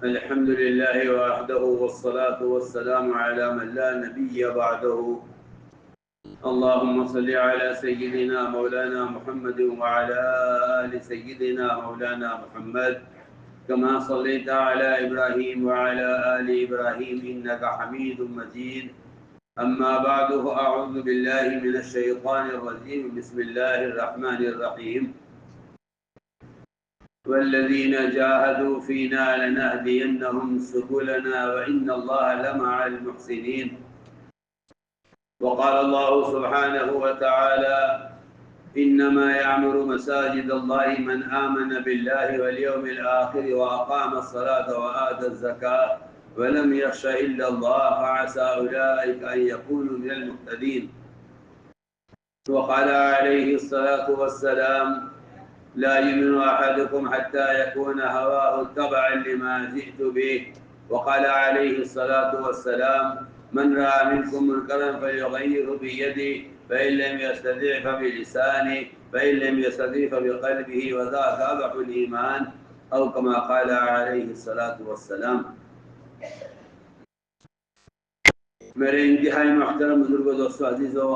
الحمد لله وحده والصلاة والسلام على من لا نبي بعده. اللهم صل على سيدنا مولانا محمد وعلى آل سيدنا مولانا محمد كما صليت على إبراهيم وعلى آل إبراهيم إنك حميد مجيد. أما بعد فأعوذ بالله من الشيطان الرجيم. بسم الله الرحمن الرحيم. والذين جاهدوا فينا لنهدينهم سبلنا وإن الله لمع المحسنين. وقال الله سبحانه وتعالى: إنما يعمر مساجد الله من آمن بالله واليوم الآخر وأقام الصلاة وآتى الزكاة ولم يخش إلا الله فعسى أولئك أن يكونوا من المهتدين. وقال عليه الصلاة والسلام: لا يؤمن أحدكم حتى يكون هواه تبعا لما جئت به. وقال عليه الصلاة والسلام: من رأى منكم منكرا فليغيره بيده فإن لم يستطع فبلسانه فإن لم يستطع فبقلبه وذاك أضعف الإيمان، أو كما قال عليه الصلاة والسلام. میرے انتہائی محترم بزرگوں، دوستوں، عزیزوں،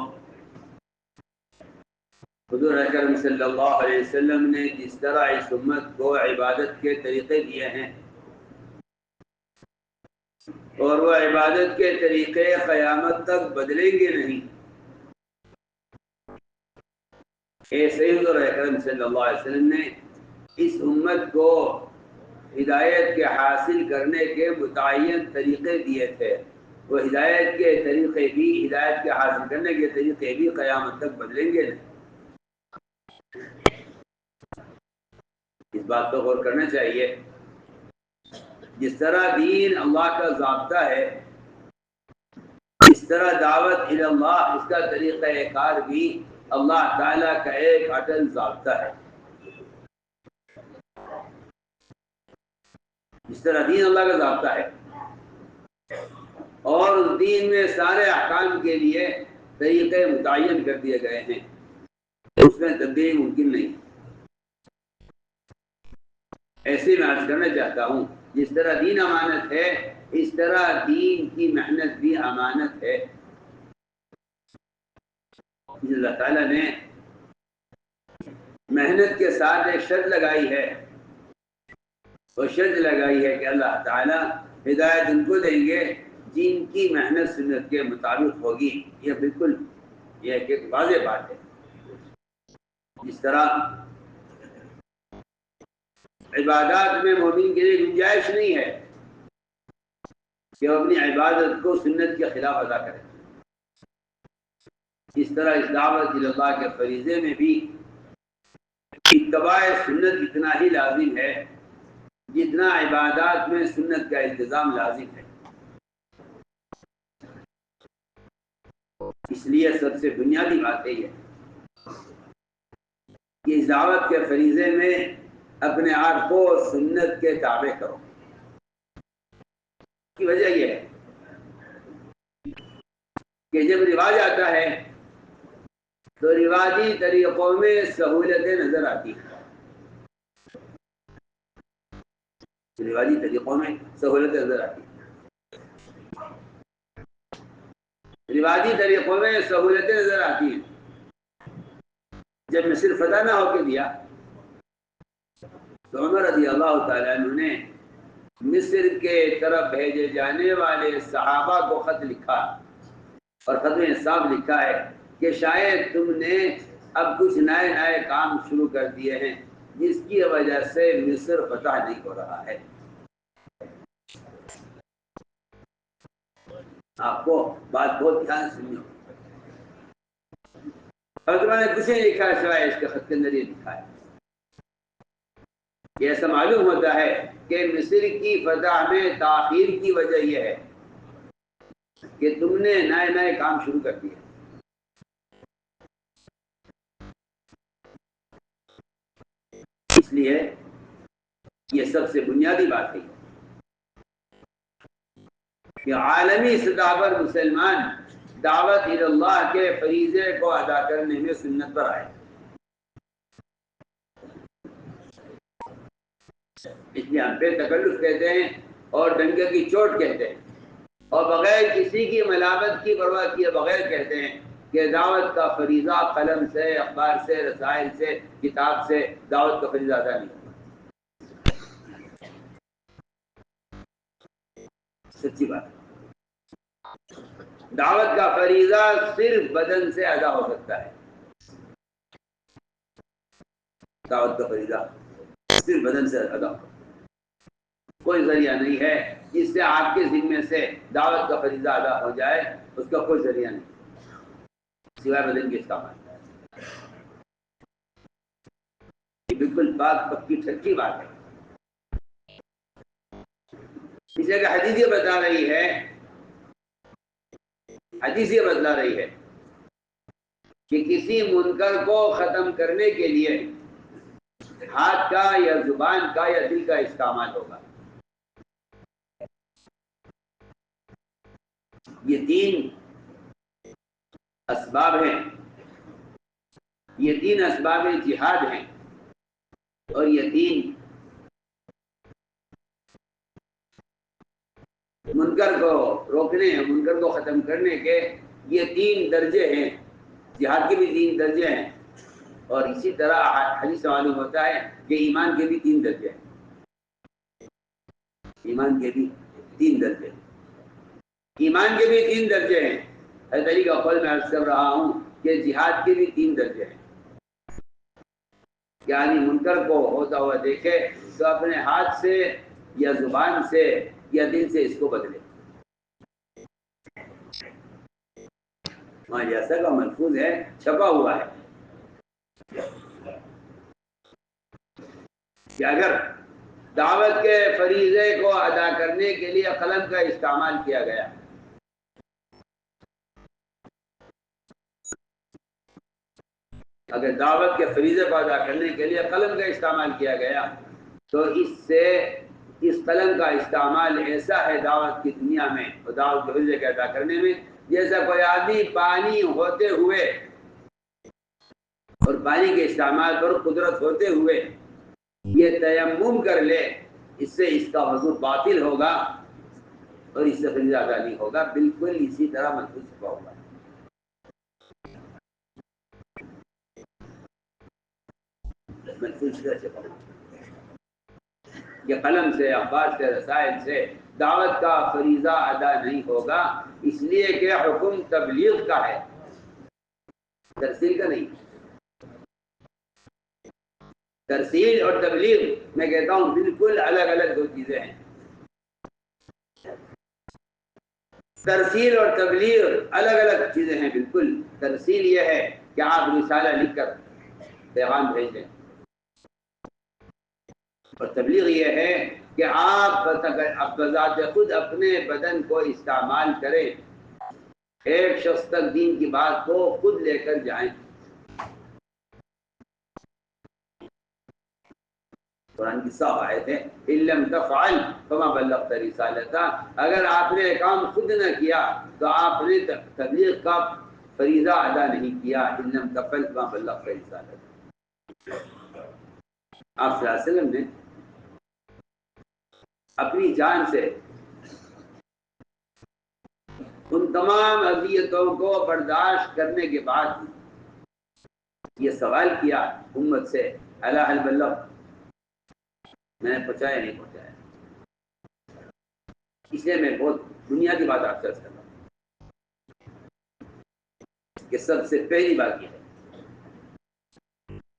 حضور اکرم صلی اللہ علیہ وسلم نے جس طرح اس امت کو عبادت کے طریقے دیے ہیں اور وہ عبادت کے طریقے قیامت تک بدلیں گے نہیں، ایسے ہی حضور اکرم صلی اللہ علیہ وسلم نے اس امت کو ہدایت کے حاصل کرنے کے متعین طریقے دیے تھے. وہ ہدایت کے طریقے بھی، ہدایت کے حاصل کرنے کے طریقے بھی قیامت تک بدلیں گے نہیں. اس بات پر غور کرنا چاہیے. جس طرح دین اللہ کا ضابطہ ہے، اس طرح دعوت الی اللہ، اس کا طریقہ کار بھی اللہ تعالیٰ کا ایک اٹل ضابطہ ہے. اس طرح دین اللہ کا ضابطہ ہے اور اس دین میں سارے احکام کے لیے طریقے متعین کر دیے گئے ہیں، اس میں تبدیلی ممکن نہیں. ایسے میں عرض کرنا چاہتا ہوں، جس طرح دین امانت ہے اس طرح دین کی محنت بھی امانت ہے. اللہ تعالیٰ نے محنت کے ساتھ ایک شرط لگائی ہے، وہ شرط لگائی ہے کہ اللہ تعالیٰ ہدایت ان کو دیں گے جن کی محنت سنت کے مطابق ہوگی. یہ بالکل یہ ایک واضح بات ہے. جس طرح عبادات میں مومن کے لیے گنجائش نہیں ہے کہ وہ اپنی عبادت کو سنت کے خلاف ادا کرے، اس طرح اس دعوت الی اللہ کے فریضے میں بھی اتباع سنت اتنا ہی لازم ہے جتنا عبادات میں سنت کا التزام لازم ہے. اس لیے سب سے بنیادی بات یہ ہے کہ اس دعوت کے فریضے میں اپنے آپ کو سنت کے تابع کرو. کی وجہ یہ ہے کہ جب رواج آتا ہے تو رواجی طریقوں میں سہولتیں نظر آتی ہیں. رواجی طریقوں میں سہولتیں نظر آتی ہیں. رواجی طریقوں میں سہولتیں نظر آتی ہیں. جب مصر فتح نہ ہو کے دیا تو عمر رضی اللہ تعالیٰ عنہ نے مصر کے طرف بھیجے جانے والے صحابہ کو خط لکھا اور خط میں صاف لکھا ہے کہ شاید تم نے اب کچھ نئے نئے کام شروع کر دیے ہیں جس کی وجہ سے مصر فتح نہیں ہو رہا ہے. آپ کو بات بہت دھیان سننی ہوگی. اور نے کچھ نہیں لکھا سوائے اس کے خط کے اندر یہ لکھا ہے. یہ ایسا معلوم ہوتا ہے کہ مصر کی فتح میں تاخیر کی وجہ یہ ہے کہ تم نے نئے نئے کام شروع کر دیے. اس لیے یہ سب سے بنیادی بات ہے کہ عالمی سطح پر مسلمان دعوت الی اللہ کے فریضے کو ادا کرنے میں سنت پر آئے. اس لیے ہم پہ تکلف کہتے ہیں اور ڈنکے کی چوٹ کہتے ہیں، اور بغیر کسی کی ملامت کی پرواہ کیے بغیر کہتے ہیں کہ دعوت کا فریضہ قلم سے، اخبار سے، رسائل سے، کتاب سے دعوت کا فریضہ ادا نہیں ہوگا۔ سچی بات ہے، دعوت کا فریضہ صرف بدن سے ادا ہو سکتا ہے، دعوت کا فریضہ صرف بدن سے ادا ہو، کوئی ذریعہ نہیں ہے جس سے آپ کے ذمے سے دعوت کا فریضہ ادا ہو جائے، اس کا کوئی ذریعہ نہیں سوائے بدن کے استعمال۔ یہ بالکل بات پکی ٹھکی بات ہے، اس لیے کہ حدیث یہ بتا رہی ہے، حدیث یہ بتلا رہی ہے کہ کسی منکر کو ختم کرنے کے لیے ہاتھ کا یا زبان کا یا دل کا استعمال ہوگا۔ یہ تین اسباب ہیں، یہ تین اسباب جہاد ہیں، اور یہ تین منکر کو روکنے ہیں، منکر کو ختم کرنے کے یہ تین درجے ہیں، جہاد کے بھی تین درجے ہیں، اور اسی طرح حدیث سے معلوم ہوتا ہے کہ ایمان کے بھی تین درجے ہیں، ایمان کے بھی تین درجے ہیں، ایمان کے بھی تین درجے ہیں۔ حضرت علی کا قول میں عرض کر رہا ہوں کہ جہاد کے بھی تین درجے ہیں، یعنی منکر کو ہوتا ہوا دیکھے تو اپنے ہاتھ سے یا زبان سے یا دل سے اس کو بدلے۔ جیسا کا محفوظ ہے، چھپا ہوا ہے کہ اگر دعوت کے فریضے کو ادا کرنے کے لیے قلم کا استعمال کیا گیا، اگر دعوت کے فریضے کو ادا کرنے کے لیے قلم کا استعمال کیا گیا تو اس قلم کا استعمال ایسا ہے دعوت کی دنیا میں اور دعوت کے فریضے کو ادا کرنے میں، جیسا کوئی آدمی پانی ہوتے ہوئے اور پانی کے استعمال پر قدرت ہوتے ہوئے یہ تیمم کر لے، اس سے اس کا وضو باطل ہوگا اور اس سے فریضہ ادا نہیں ہوگا، بالکل اسی طرح محفوظ چھپا ہوگا۔ یہ قلم سے، اخبار سے، رسائل سے دعوت کا فریضہ ادا نہیں ہوگا، اس لیے کہ حکم تبلیغ کا ہے، ترسیل کا نہیں۔ ترسیل اور تبلیغ میں کہتا ہوں بالکل الگ الگ دو چیزیں ہیں۔ ترسیل اور تبلیغ الگ الگ چیزیں ہیں بالکل۔ ترسیل یہ ہے کہ آپ رسالہ لکھ کر پیغام بھیج دیں، اور تبلیغ یہ ہے کہ آپ بذات خود اپنے بدن کو استعمال کریں، ایک شخص تک دین کی بات کو خود لے کر جائیں۔ قرآن کی صاف آیت ہے ان لم تفعل فما بلغت رسالتہ، اگر آپ نے کام خود نہ کیا تو آپ نے تبلیغ کا فریضہ ادا نہیں کیا، ان لم تفعل فما بلغت رسالتہ۔ آپ صلی اللہ علیہ وسلم نے اپنی جان سے ان تمام اذیتوں کو برداشت کرنے کے بعد یہ سوال کیا امت سے، الا هل بلغت، میں نے پہنچایا نہیں پہنچایا؟ اس لیے میں بہت بنیادی بات آپ سے کر رہا ہوں کہ سب سے پہلی بات یہ ہے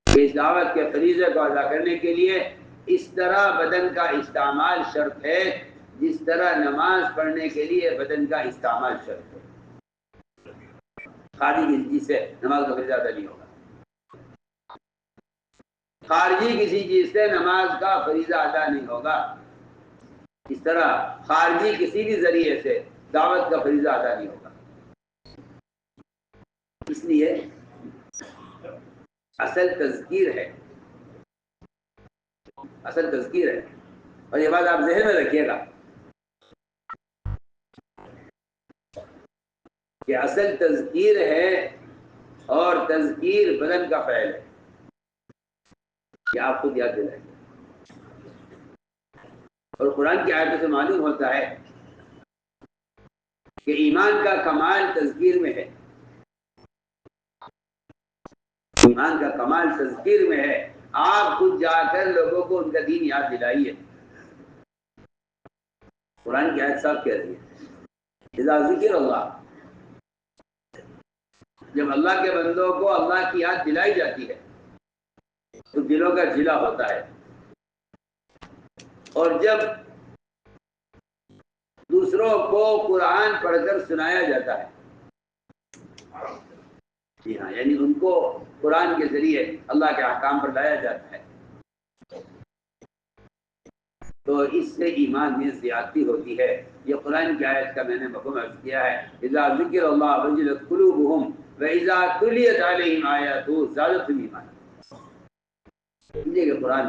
کہ اس دعوت کے فریضے کو ادا کرنے کے لیے اس طرح بدن کا استعمال شرط ہے جس طرح نماز پڑھنے کے لیے بدن کا استعمال شرط ہے۔ خارجی کسی چیز سے نماز کا فریضہ ادا نہیں ہوگا، خارجی کسی چیز سے نماز کا فریضہ ادا نہیں ہوگا، اس طرح خارجی کسی بھی ذریعے سے دعوت کا فریضہ ادا نہیں ہوگا۔ اس لیے اصل تذکیر ہے، اصل تذکیر ہے، اور یہ بات آپ ذہن میں رکھیے گا کہ اصل تذکیر ہے، اور تذکیر بدن کا فعل ہے، کہ آپ خود یاد دلائیں۔ اور قرآن کی آیتوں سے معلوم ہوتا ہے کہ ایمان کا کمال تذکیر میں ہے، ایمان کا کمال تذکیر میں ہے۔ آپ خود جا کر لوگوں کو ان کا دین یاد دلائیے۔ قرآن کی آیت صاحب کہہ رہی ہے اذا ذکر اللہ، جب اللہ کے بندوں کو اللہ کی یاد دلائی جاتی ہے تو دلوں کا جلا ہوتا ہے، اور جب دوسروں کو قرآن پڑھ کر سنایا جاتا ہے، جی ہاں، یعنی ان کو قرآن کے ذریعے اللہ کے احکام پر لایا جاتا ہے، تو اس سے ایمان میں زیادتی ہوتی ہے۔ یہ قرآن کی آیت کا میں نے مفہوم عرض کیا ہے، اذا ذکر اللہ وجلت قلوبہم واذا تلیت علیہم آیاتہ زادتہم ایمانا۔ سمجھے کہ قرآن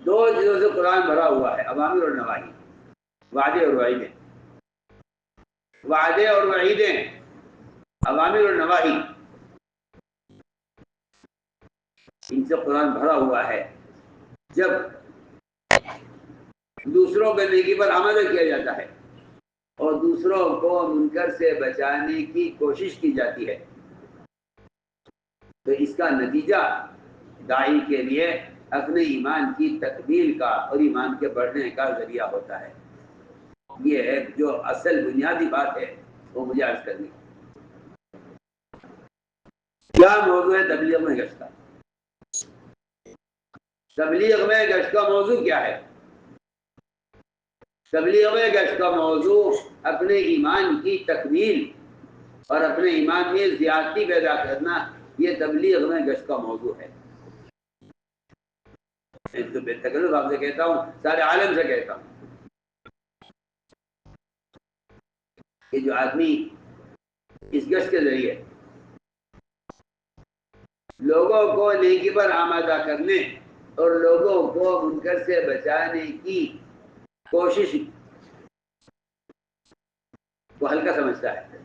دو چیزوں سے قرآن بھرا ہوا ہے، اوامر اور نواہی، وعدے اور وعیدیں، وعدے اور وعیدیں، اوامر اور نواہی، ان سے قرآن بھرا ہوا ہے۔ جب دوسروں کے نیکی پر آمادہ کیا جاتا ہے اور دوسروں کو منکر سے بچانے کی کوشش کی جاتی ہے تو اس کا نتیجہ داعی کے لیے اپنے ایمان کی تکمیل کا اور ایمان کے بڑھنے کا ذریعہ ہوتا ہے۔ یہ ہے جو اصل بنیادی بات ہے، وہ مجھے عرض کرنی۔ کیا موضوع ہے تبلیغ میں گشت کا؟ تبلیغ میں گشت کا موضوع کیا ہے؟ تبلیغ میں گشت کا موضوع اپنے ایمان کی تکمیل اور اپنے ایمان میں زیادتی پیدا کرنا، یہ تبلیغ میں گشت کا موضوع ہے۔ ایک تو بے تکلف آپ سے کہتا ہوں، سارے عالم سے کہتا ہوں کہ جو آدمی اس گشت کے ذریعے لوگوں کو نیکی پر آمادہ کرنے اور لوگوں کو منکر سے بچانے کی کوشش کو ہلکا سمجھتا ہے،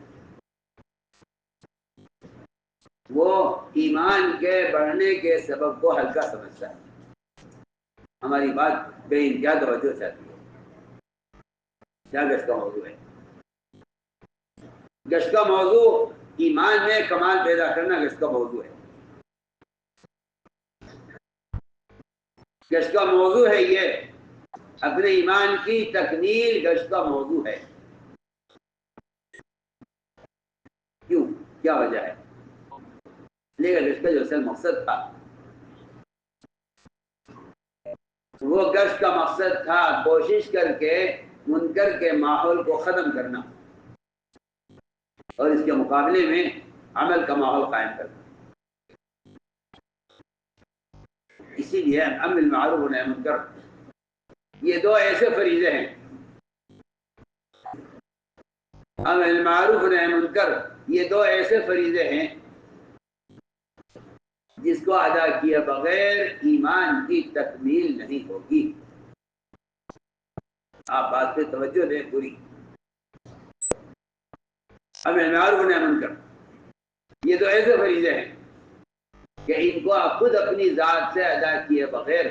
وہ ایمان کے بڑھنے کے سبب کو ہلکا سمجھتا ہے۔ ہماری بات بے انتہا توجہ چاہتی ہے۔ کیا گشت کا موضوع ہے؟ گشت کا موضوع ایمان میں کمال پیدا کرنا گشت کا موضوع ہے۔ گشت کا موضوع ہے یہ، اپنے ایمان کی تکمیل گشت کا موضوع ہے۔ کیوں؟ کیا وجہ ہے؟ لیکن گشت کا جو اصل مقصد تھا، وہ گشت کا مقصد تھا کوشش کر کے منکر کے ماحول کو ختم کرنا اور اس کے مقابلے میں عمل کا ماحول قائم کرنا۔ اسی لیے امر بالمعروف و نہی عن المنکر، یہ دو ایسے فریضے ہیں، امر بالمعروف و نہی عن المنکر، یہ دو ایسے فریضے ہیں جس کو ادا کیے بغیر ایمان کی تکمیل نہیں ہوگی۔ آپ بات پہ توجہ دیں پوری۔ امر بالمعروف و نہی عن المنکر، یہ دو ایسے فریضے ہیں کہ ان کو آپ خود اپنی ذات سے ادا کیے بغیر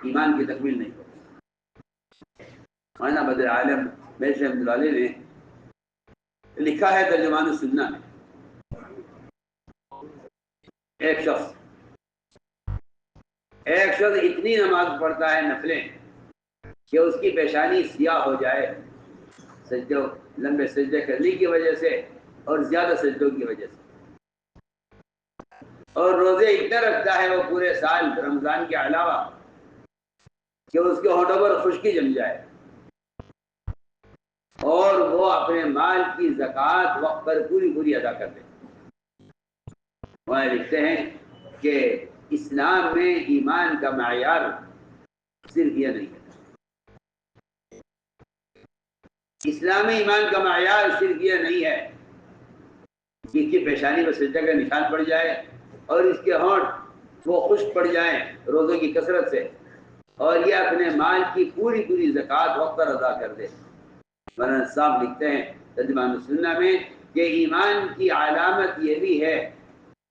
ایمان کی تکمیل نہیں ہوگی۔ مولانا بدر عالم بحر رحمۃ اللہ علیہ نے لکھا ہے ترجمان السنہ میں، ایک شخص اتنی نماز پڑھتا ہے نفلیں کہ اس کی پیشانی سیاہ ہو جائے سجدوں، لمبے سجدے کرنے کی وجہ سے اور زیادہ سجدوں کی وجہ سے، اور روزے اتنا رکھتا ہے وہ پورے سال رمضان کے علاوہ کہ اس کے ہونٹوں پر خشکی جم جائے، اور وہ اپنے مال کی زکوٰۃ وقت پر پوری ادا کر دے۔ وہ لکھتے ہیں کہ اسلام میں ایمان کا معیار صرف یہ نہیں ہے، اسلام میں ایمان کا معیار صرف یہ نہیں ہے کہ اس کی پیشانی پر سجدہ کا نشان پڑ جائے اور اس کے ہونٹ وہ خشک پڑ جائیں روزوں کی کثرت سے، اور یہ اپنے مال کی پوری زکوٰۃ وقت پر ادا کر دے۔ مولانا صاحب لکھتے ہیں ترجمان السنہ میں کہ ایمان کی علامت یہ بھی ہے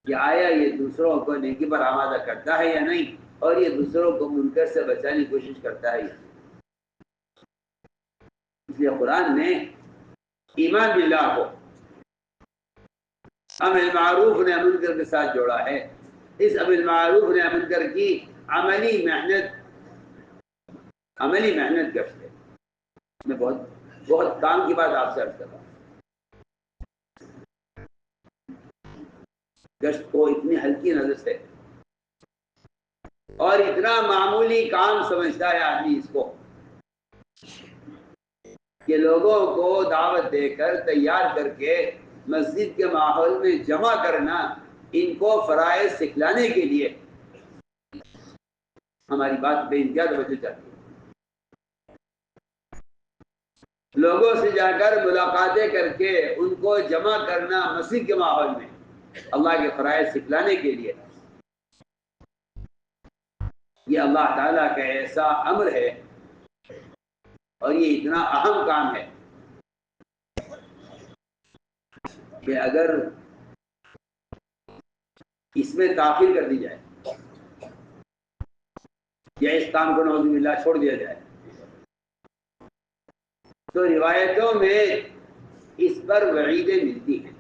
کہ آیا یہ دوسروں کو نیکی پر آمادہ کرتا ہے یا نہیں، اور یہ دوسروں کو منکر سے بچانے کی کوشش کرتا ہے۔ اس لیے قرآن نے ایمان باللہ کو امر معروف نہی منکر کے ساتھ جوڑا ہے۔ اس امر معروف نہی منکر کی عملی محنت گشت ہے۔ میں بہت کام کی بات آپ سے عرض کر رہا ہوں۔ گشت کو اتنی ہلکی نظر سے اور اتنا معمولی کام سمجھتا ہے آدمی اس کو کہ لوگوں کو دعوت دے کر تیار کر کے مسجد کے ماحول میں جمع کرنا، ان کو فرائض سکھلانے کے لیے ہماری بات بے انتہا توجہ چاہتی ہے۔ لوگوں سے جا کر ملاقاتیں کر کے ان کو جمع کرنا مسجد کے ماحول میں اللہ کے فرائض سکھلانے کے لیے، یہ اللہ تعالیٰ کا ایسا امر ہے اور یہ اتنا اہم کام ہے کہ اگر اس میں تاخیر کر دی جائے یا اس کام کو نعوذ باللہ چھوڑ دیا جائے تو روایتوں میں اس پر وعیدیں ملتی ہیں۔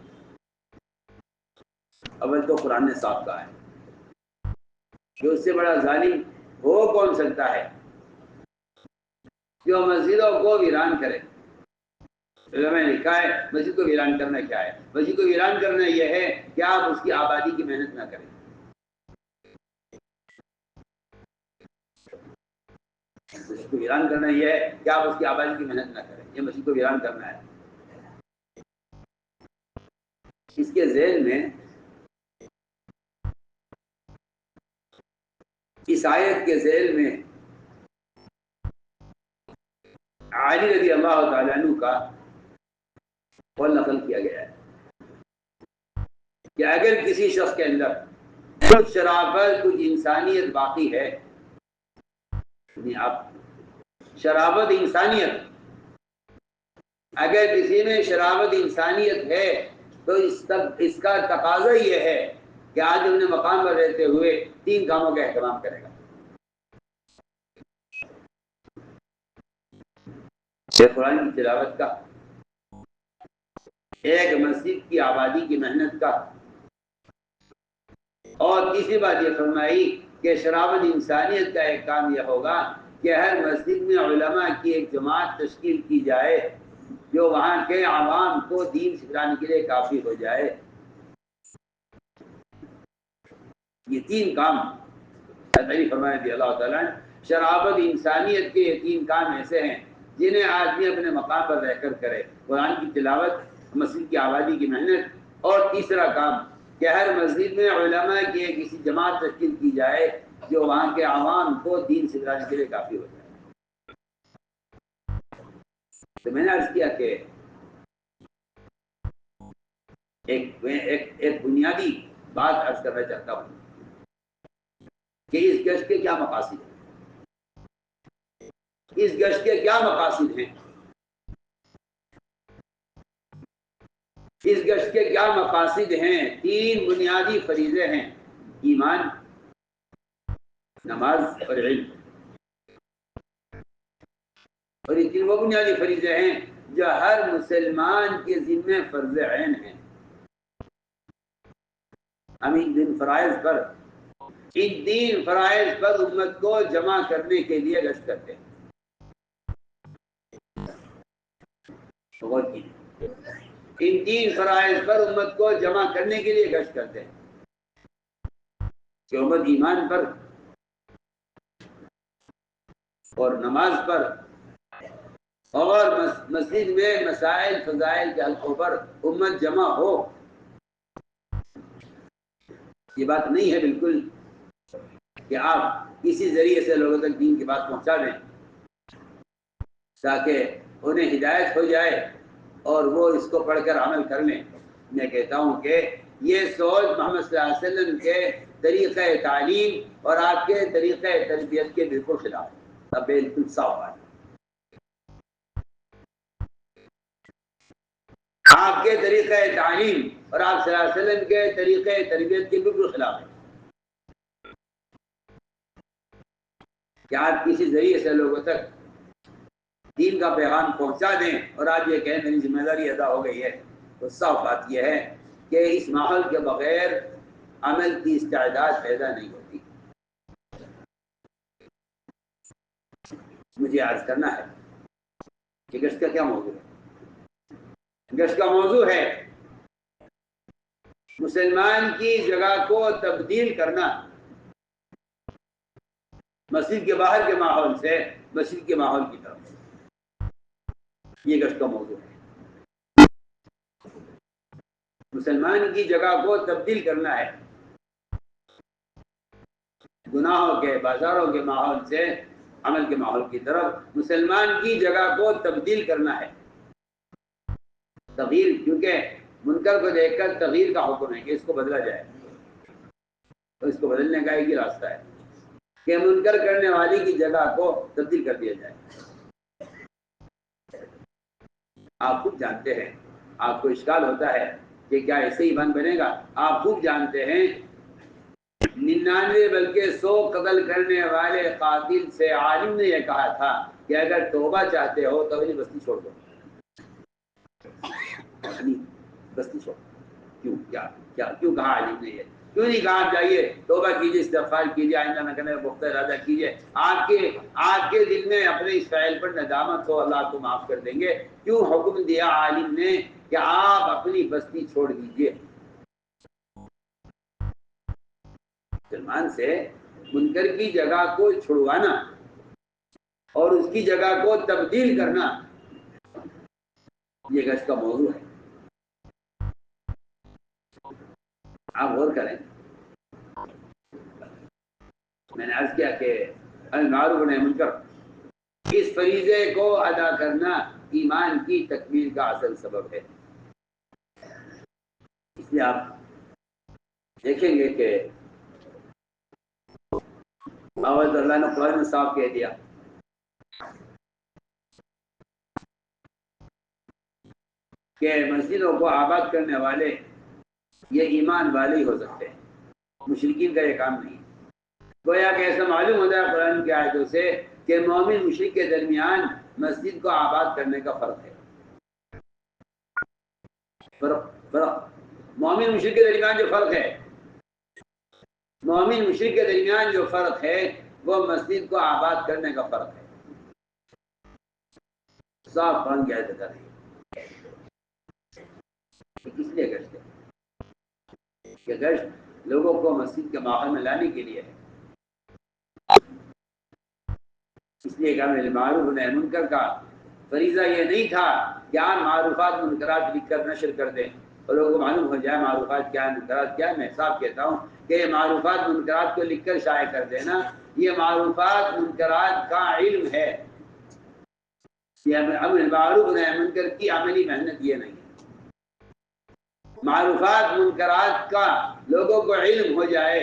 اول تو قرآن نے صاف کہا ہے کہ اس سے بڑا ظالم ہو کون سکتا ہے جو مسجدوں کو ویران کرے۔ علماء نے لکھا ہے مسجد کو ویران کرنا کیا ہے؟ مسجد کو ویران کرنا یہ ہے کہ آپ اس کی آبادی کی محنت نہ کریں۔ مسجد کو ویران کرنا یہ ہے کہ آپ اس کی آبادی کی محنت نہ کریں، یہ مسجد کو ویران کرنا ہے۔ اس کے ذیل میں اس آیت کے ذیل میں علی رضی اللہ تعالیٰ عنہ کا قول نقل کیا گیا ہے کہ اگر کسی شخص کے اندر کچھ شرافت کچھ انسانیت باقی ہے، یعنی آپ شرافت انسانیت، اگر کسی میں شرافت انسانیت ہے تو اس کا تقاضا یہ ہے کہ آج اپنے مقام پر رہتے ہوئے 3 کاموں کا اہتمام کرے گا۔ ایک قرآن کی تلاوت کا، ایک مسجد کی آبادی کی محنت کا، اور تیسری بات یہ فرمائی کہ شرافت انسانیت کا ایک کام یہ ہوگا کہ ہر مسجد میں علماء کی ایک جماعت تشکیل کی جائے جو وہاں کے عوام کو دین سکھانے کے لیے کافی ہو جائے۔ یہ 3 کام فرمایا دی اللہ تعالیٰ، شرافت انسانیت کے یہ 3 کام ایسے ہیں جنہیں آدمی اپنے مقام پر رہ کر کرے، قرآن کی تلاوت، مسجد کی آبادی کی محنت، اور تیسرا کام کہ ہر مسجد میں علماء کی ایک کسی جماعت تشکیل کی جائے جو وہاں کے عوام کو دین سکھانے کے لیے کافی ہو جائے۔ تو میں نے عرض کیا کہ ایک بنیادی بات عرض کرنا چاہتا ہوں کہ اس گشت کے کیا مقاصد ہیں؟ اس گشت کے کیا مقاصد ہیں؟ اس گشت کے کیا مقاصد ہیں؟ 3 بنیادی فریضے ہیں: ایمان، نماز اور علم۔ اور یہ 3 وہ بنیادی فریضے ہیں جو ہر مسلمان کے ذمہ فرض عین ہیں۔ ہم ان فرائض پر امت کو جمع کرنے کے لیے گشت کرتے ہیں۔ ان 3 فرائض پر امت کو جمع کرنے کے لیے گشت کرتے ہیں کہ امت ایمان پر اور نماز پر اور مسجد میں مسائل فضائل کے حلقوں پر امت جمع ہو۔ یہ بات نہیں ہے بالکل کہ آپ کسی ذریعے سے لوگوں تک دین کی بات پہنچا دیں تاکہ انہیں ہدایت ہو جائے اور وہ اس کو پڑھ کر عمل کر لیں۔ میں کہتا ہوں کہ یہ سوچ محمد صلی اللہ علیہ وسلم کے طریقہ تعلیم اور آپ کے طریقہ تربیت کے بالکل خلاف ہے، اب بالکل صاف بات ہے۔ آپ کے طریقہ تعلیم اور آپ صلی اللہ علیہ وسلم کے طریقہ تربیت کے بالکل خلاف ہے۔ کہ آپ کسی ذریعے سے لوگوں تک دین کا پیغام پہنچا دیں اور آج یہ کہیں میری ذمہ داری ادا ہو گئی ہے، تو صاف بات یہ ہے کہ اس ماحول کے بغیر عمل کی استعداد پیدا نہیں ہوتی۔ مجھے عرض کرنا ہے کہ گشت کا کیا موضوع ہے؟ گشت کا موضوع ہے مسلمان کی جگہ کو تبدیل کرنا، مسجد کے باہر کے ماحول سے مسجد کے ماحول کی طرف، یہ گشت کا موضوع ہے۔ مسلمان کی جگہ کو تبدیل کرنا ہے، گناہوں کے بازاروں کے ماحول سے عمل کے ماحول کی طرف مسلمان کی جگہ کو تبدیل کرنا ہے۔ تغییر، کیونکہ منکر کو دیکھ کر تغییر کا حکم ہے کہ اس کو بدلا جائے، تو اس کو بدلنے کا ایک ہی راستہ ہے کہ منکر کرنے والی کی جگہ کو تبدیل کر دیا جائے۔ آپ خود جانتے ہیں، آپ کو اشکال ہوتا ہے کہ کیا ایسے ایمان بنے گا؟ آپ خود جانتے ہیں 99 بلکہ 100 قتل کرنے والے قاتل سے عالم نے یہ کہا تھا کہ اگر توبہ چاہتے ہو تو اپنی بستی چھوڑ دو، اپنی بستی چھوڑ دو۔ کیوں کہا عالم نے یہ؟ کیوں نہیں کہا آپ جائیے توبہ کیجیے، استغفار کیجیے، آئندہ نہ کرنے کا پختہ ارادہ کیجیے، آپ کے دل میں اپنے اس فعل پر ندامت ہو، اللہ آپ کو معاف کر دیں گے؟ کیوں حکم دیا عالم نے کہ آپ اپنی بستی چھوڑ دیجیے؟ مسلمان سے منکر کی جگہ کو چھڑوانا اور اس کی جگہ کو تبدیل کرنا، یہ گشت کا موضوع ہے۔ آپ غور کریں، میں نے عرض کیا کہ المعروف والنہی عن المنکر، اس فریضے کو ادا کرنا ایمان کی تکمیل کا اصل سبب ہے۔ اس لیے آپ دیکھیں گے کہ اللہ نے قرآن میں صاف کہہ دیا کہ مسجدوں کو آباد کرنے والے یہ ایمان والے ہی ہو سکتے ہیں، مشرکین کا یہ کام نہیں۔ گویا کہ ایسا معلوم ہوتا ہے قرآن کی آیتوں سے کہ مومن مشرک کے درمیان مسجد کو آباد کرنے کا فرق ہے۔ فرق مومن مشرک کے درمیان جو فرق ہے، مومن مشرک کے درمیان جو فرق ہے وہ مسجد کو آباد کرنے کا فرق ہے۔ صاف قرآن کی آیت بتا رہی ہے۔ کس لیے گشت ہے؟ کہ گشت لوگوں کو مسجد کے ماحول میں لانے کے لیے ہے۔ اس لیے کہ المعروف والنہی عن المنکر کا فریضہ یہ نہیں تھا کہ آپ معروفات منکرات لکھ کر نشر کر دیں اور لوگوں کو معلوم ہو جائے معروفات کیا ہے منکرات کیا ہے۔ میں صاف کہتا ہوں کہ یہ معروفات منکرات کو لکھ کر شائع کر دینا، یہ معروفات منکرات کا علم ہے، یہ المعروف والنہی عن المنکر کی عملی محنت یہ نہیں ہے۔ معروفات منکرات کا لوگوں کو علم ہو جائے،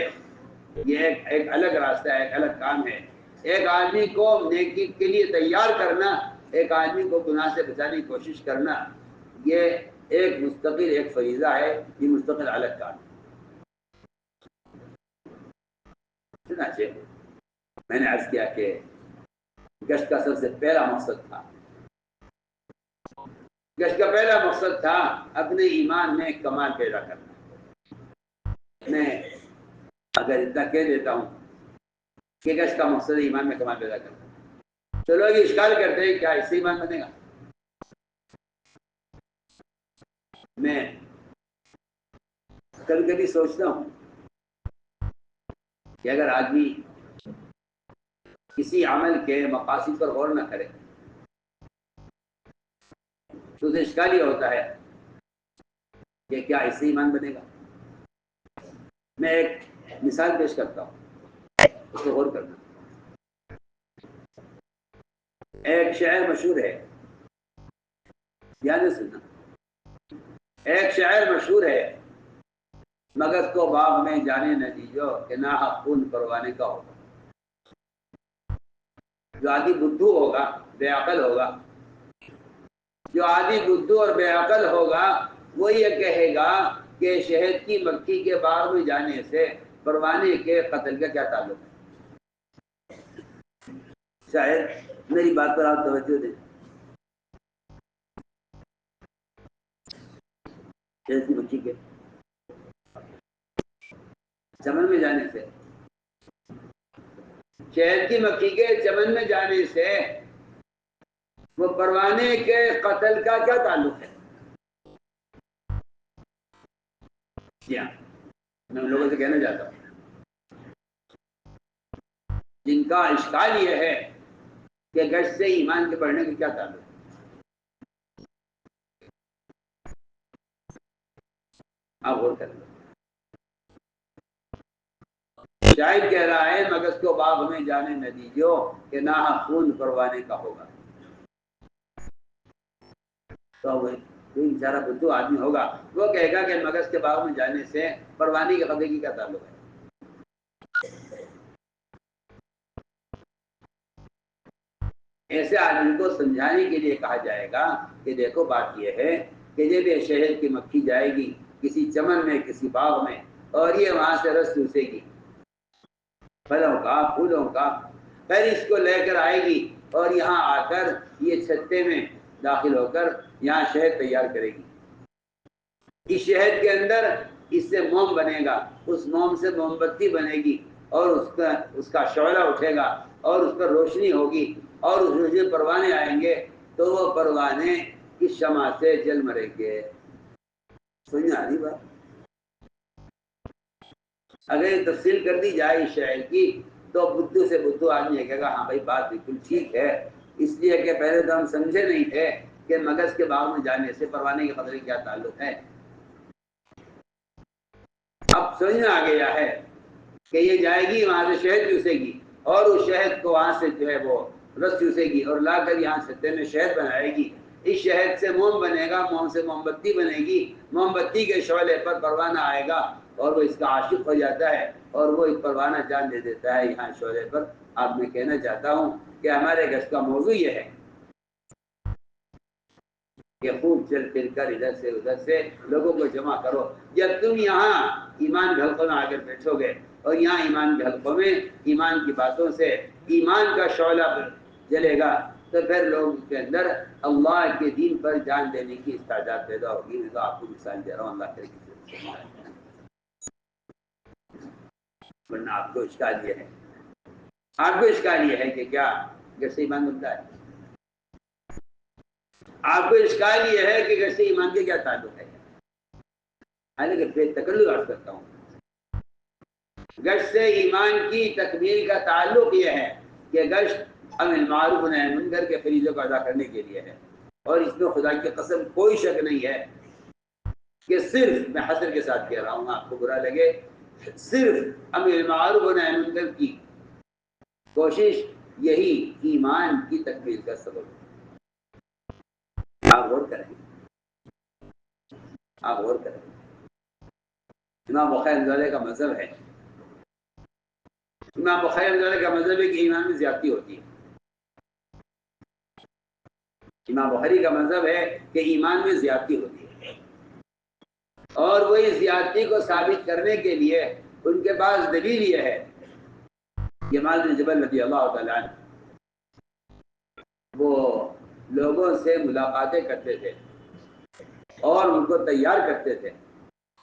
یہ ایک الگ راستہ ہے، ایک الگ کام ہے۔ ایک آدمی کو نیکی کے لیے تیار کرنا، ایک آدمی کو گناہ سے بچانے کی کوشش کرنا، یہ ایک مستقل ایک فریضہ ہے، یہ مستقل الگ کام ہے۔ چنانچہ میں نے عرض کیا کہ گشت کا سب سے پہلا مقصد تھا، گشت کا پہلا مقصد تھا اپنے ایمان میں کمال پیدا کرنا۔ میں اگر اتنا کہہ دیتا ہوں کہ گشت کا مقصد ایمان میں کمال پیدا کرنا، تو لوگ اشکال کرتے ہیں کیا اس سے ایمان بنے گا؟ میں کبھی کبھی سوچتا ہوں کہ اگر آدمی کسی عمل کے مقاصد پر غور نہ کرے تو اسے اشکال یہ ہوتا ہے کہ کیا اس سے ایمان بنے گا؟ میں ایک مثال پیش کرتا ہوں، اس کو غور کرنا۔ ایک شاعر مشہور ہے، یاد سننا، ایک شاعر مشہور ہے، مگس کو باغ میں جانے نہ دیجو کہ ناحق خون پروانے کا ہوگا۔ جو آدمی بدھو ہوگا، بے عقل ہوگا، جو آدمی بدھو اور بے عقل ہوگا وہ یہ کہے گا کہ شہد کی مکھی کے باغ میں جانے سے پروانے کے قتل کا کیا تعلق ہے؟ شاید میری بات پر آپ توجہ دیں. شہد کی مکھی کے چمن میں جانے سے، شہد کی مکھی کے چمن میں جانے سے وہ پروانے کے قتل کا کیا تعلق ہے؟ جی ہاں، میں ان لوگوں سے کہنا چاہتا ہوں جن کا اشکال یہ ہے کہ گشت سے ایمان کے بڑھنے کا کیا تعلق ہے. آپ غور کر لیں. شاید کہہ رہا ہے مگس کو باغ میں جانے نہ دیجو کہ نہ خون پروانے کا ہوگا. تو کوئی بیچارہ بدھو آدمی ہوگا وہ کہے گا کہ مگس کے باغ میں جانے سے پروانی کے قبضے کی کیا تعلق ہے. ایسے آدمی کو سمجھانے کے لیے کہا جائے گا کہ دیکھو بات یہ ہے کہ جب یہ شہد کی مکھی جائے گی کسی چمن میں کسی باغ میں اور یہ وہاں سے رس چوسے گی پھلوں کا پھولوں کا، پھر اس کو لے کر آئے گی اور یہاں آ کر یہ چھتے میں داخل ہو کر یہاں شہد تیار کرے گی. اس شہد کے اندر اس سے موم بنے گا، اس موم سے موم بتی بنے گی اور اس کا شعلہ اٹھے گا اور اس پر روشنی ہوگی اور اس میں سے پروانے آئیں گے تو وہ پروانے اس شمع سے جل مریں گے. سمجھ آ رہی بات؟ اگر تفصیل کر دی جائے اس شہر کی تو بدھو سے بدھو آدمی کہے گا ہاں بھائی بات بالکل ٹھیک ہے، اس لیے کہ پہلے تو ہم سمجھے نہیں تھے کہ مگس کے باغ میں جانے سے پروانے کے قدرے کیا تعلق ہے. اب سمجھ میں آ گیا ہے کہ یہ جائے گی وہاں سے شہد چوسے گی اور اس شہد کو وہاں سے جو ہے وہ رس چوسے گی اور لا کر یہاں چھتے میں شہد بنائے گی. اس شہد سے موم بنے گا، موم سے موم بتی بنے گی، موم بتی کے شعلے پر پروانہ آئے گا اور وہ اس کا عاشق ہو جاتا ہے اور وہ اس پروانہ جان دے دیتا ہے یہاں شعلے پر. آپ میں کہنا چاہتا ہوں کہ ہمارے گشت کا موضوع یہ ہے کہ خوب چل پھر کر ادھر سے ادھر سے لوگوں کو جمع کرو. جب تم یہاں ایمان کے حلقوں میں آ کر بیٹھو گے اور یہاں ایمان کے حلقوں میں ایمان کی باتوں سے ایمان کا شعلہ جلے گا تو پھر لوگوں کے اندر اللہ کے دین پر جان دینے کی استعداد پیدا ہوگی. میں تو آپ کو مثال دے رہا ہوں اللہ کرے. ورنہ آپ کو اشکال یہ ہے، آپ کو اشکال یہ ہے کہ کیا جیسے ایمان ملتا ہے. آپ کو اشکال یہ ہے کہ کیسے ایمان کے کیا تعلق ہے. حالانکہ بے تکلف عرض کرتا ہوں گشت سے ایمان کی تکمیل کا تعلق یہ ہے کہ گشت امر معروف و نہی عن منکر کے فریضے کو ادا کرنے کے لیے ہے اور اس میں خدا کی قسم کوئی شک نہیں ہے کہ صرف میں حسر کے ساتھ کہہ رہا ہوں آپ کو برا لگے صرف امر معروف و نہی عن منکر کی کوشش یہی ایمان کی تکمیل کا سبب ہے. آپ غور کریں، آپ غور کریں. امام بخاری رحمۃ اللہ کا مذہب ہے، امام بخاری رحمۃ اللہ کا مذہب ہے کہ ایمان میں زیادتی ہوتی ہے. امام بخاری کا مذہب ہے کہ ایمان میں زیادتی ہوتی ہے اور وہ اس زیادتی کو ثابت کرنے کے لیے ان کے پاس دلیل یہ ہے کہ معاذ بن جبل رضی اللہ تعالیٰ عنہ وہ لوگوں سے ملاقاتیں کرتے تھے اور ان کو تیار کرتے تھے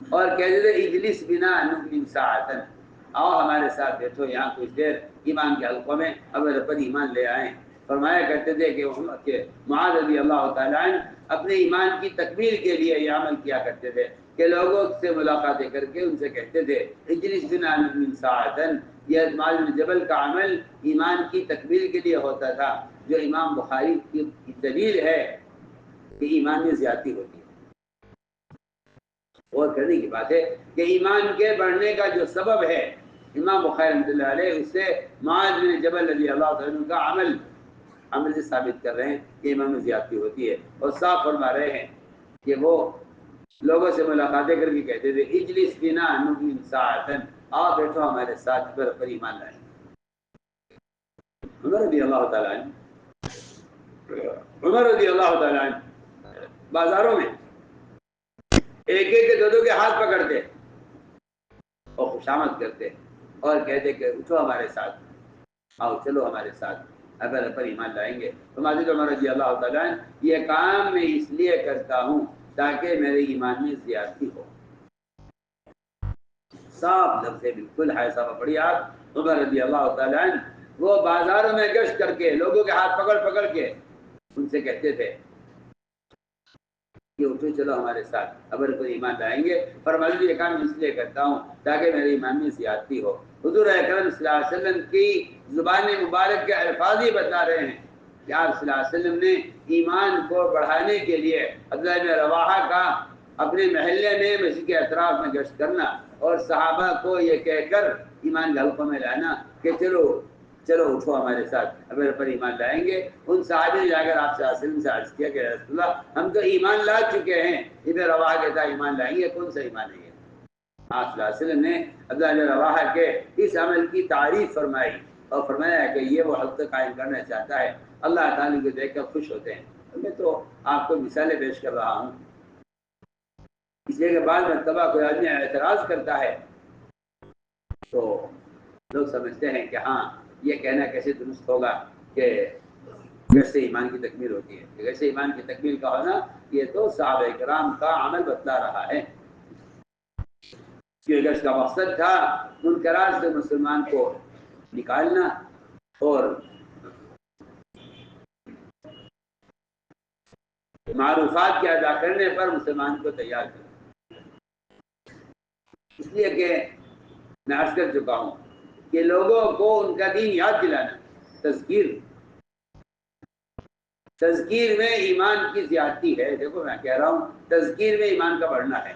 اور کہتے تھے اجلس بنا نؤمن ساعۃ، آؤ ہمارے ساتھ بیٹھو یہاں کچھ دیر ایمان کے حلقوں میں اگر پر ایمان لے آئیں. فرمایا کرتے تھے کہ معاذ رضی اللہ تعالیٰ عنہ اپنے ایمان کی تکمیل کے لیے یہ عمل کیا کرتے تھے کہ لوگوں سے ملاقاتیں کر کے ان سے کہتے تھے اجلس بنا نؤمن ساعۃ. یہ معاذ بن جبل کا عمل ایمان کی تکمیل کے لیے ہوتا تھا، جو امام بخاری کی دلیل ہے کہ ایمان میں زیادتی ہوتی ہے. اور کرنے کی بات ہے کہ ایمان کے بڑھنے کا جو سبب ہے امام بخاری رحمۃ اللہ علیہ اس سے معاذ بن جبل رضی اللہ عنہ کا عمل سے ثابت کر رہے ہیں کہ ایمان میں زیادتی ہوتی ہے اور صاف فرما رہے ہیں کہ وہ لوگوں سے ملاقاتیں کر کے کہتے تھے اجلس بنا نؤمن ساعۃ، آؤ بیٹھو ہمارے ساتھ پر ایمان لائیں. عمر رضی اللہ تعالیٰ عنہ بازاروں میں ایک ایک کے دو کے ہاتھ پکڑتے اور خوشامد کرتے اور کہتے کہ اٹھو ہمارے ساتھ، آؤ چلو ہمارے ساتھ اگر پر ایمان لائیں گے. تو حضرت عمر رضی اللہ تعالیٰ عنہ یہ کام میں اس لیے کرتا ہوں تاکہ میرے ایمان میں زیادتی ہو. صاف لفظ ہے بالکل ہے صاف. پڑھی آپ عمر رضی اللہ تعالیٰ عنہ وہ بازاروں میں گشت کر کے لوگوں کے ہاتھ پکڑ پکڑ کے ان سے کہتے تھے کہ اٹھو چلو ہمارے ساتھ ابر پر ایمان لائیں گے. فرمایا یہ کام اس لیے کرتا ہوں تاکہ میرے ایمان میں زیادتی ہو. حضور اکرم صلی اللہ علیہ وسلم کی زبان مبارک کے الفاظ ہی بتا رہے ہیں کہ آپ صلی اللہ علیہ وسلم نے ایمان کو بڑھانے کے لیے عبداللہ بن رواحہ کا اپنے محلے میں مسجد کے اطراف میں گشت کرنا اور صحابہ کو یہ کہہ کر ایمان کے حلقوں میں لانا کہ چلو چلو اٹھو ہمارے ساتھ ابر پر ایمان لائیں گے. ان صحابی نے جا کر آپ صلی اللہ علیہ وسلم سے عرض کیا کہ رسول اللہ ہم تو ایمان لا چکے ہیں, ابن رواحہ کے ساتھ ایمان لائیں گے, کون سا ایمان ہے یہ؟ آپ صلی اللہ علیہ وسلم نے عبداللہ بن رواحہ کے اس عمل کی تعریف فرمائی اور فرمایا کہ یہ وہ حق قائم کرنا چاہتا ہے, اللہ تعالیٰ کو دیکھ کر خوش ہوتے ہیں. میں تو آپ کو مثالیں پیش کر رہا ہوں, اس لیے کہ بعض مرتبہ کوئی آدمی اعتراض کرتا ہے تو لوگ سمجھتے ہیں کہ ہاں یہ کہنا کیسے درست ہوگا کہ کیسے ایمان کی تکمیل ہوتی ہے. کیسے ایمان کی تکمیل کا ہونا یہ تو صحابہ کرام کا عمل بتلا رہا ہے. کہ اس کا مقصد تھا منکرات سے مسلمان کو نکالنا اور معروفات کے ادا کرنے پر مسلمان کو تیار کرنا. اس لیے کہ میں عرض کر چکا ہوں کہ لوگوں کو ان کا دین یاد دلانا, تذکیر میں ایمان کی زیادتی ہے. دیکھو میں کہہ رہا ہوں تذکیر میں ایمان کا بڑھنا ہے.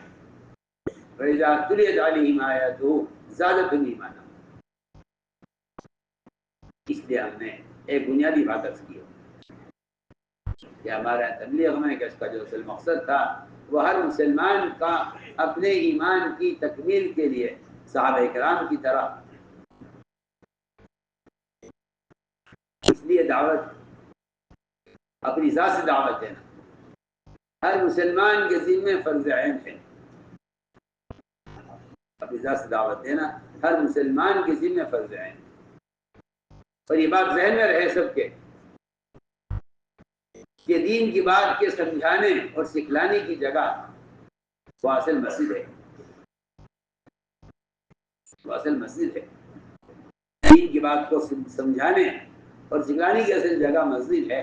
فَإِذَا تُلِيَتْ عَلَيْهِمْ آيَاتُهُ زَادَتْهُمْ ایمانا. اس لیے ہم نے ایک بنیادی بات عرض کی کہ ہمارا تبلیغ میں کہ اس کا جو اصل مقصد تھا وہ ہر مسلمان کا اپنے ایمان کی تکمیل کے لیے صحابہ کرام کی طرح اس لیے دعوت اپنی ذات سے دعوت دینا ہر مسلمان کے ذمہ فرض عین ہے. اپنی ذات سے دعوت دینا ہر مسلمان کے ذمہ فرض عین. اور یہ بات ذہن میں رہے سب کے کہ دین کی بات کے سمجھانے اور سکھلانے کی جگہ وہ اصل مسجد ہے. وہ اصل مسجد ہے. دین کی بات کو سمجھانے اور سکھلانے کی اصل جگہ مسجد ہے.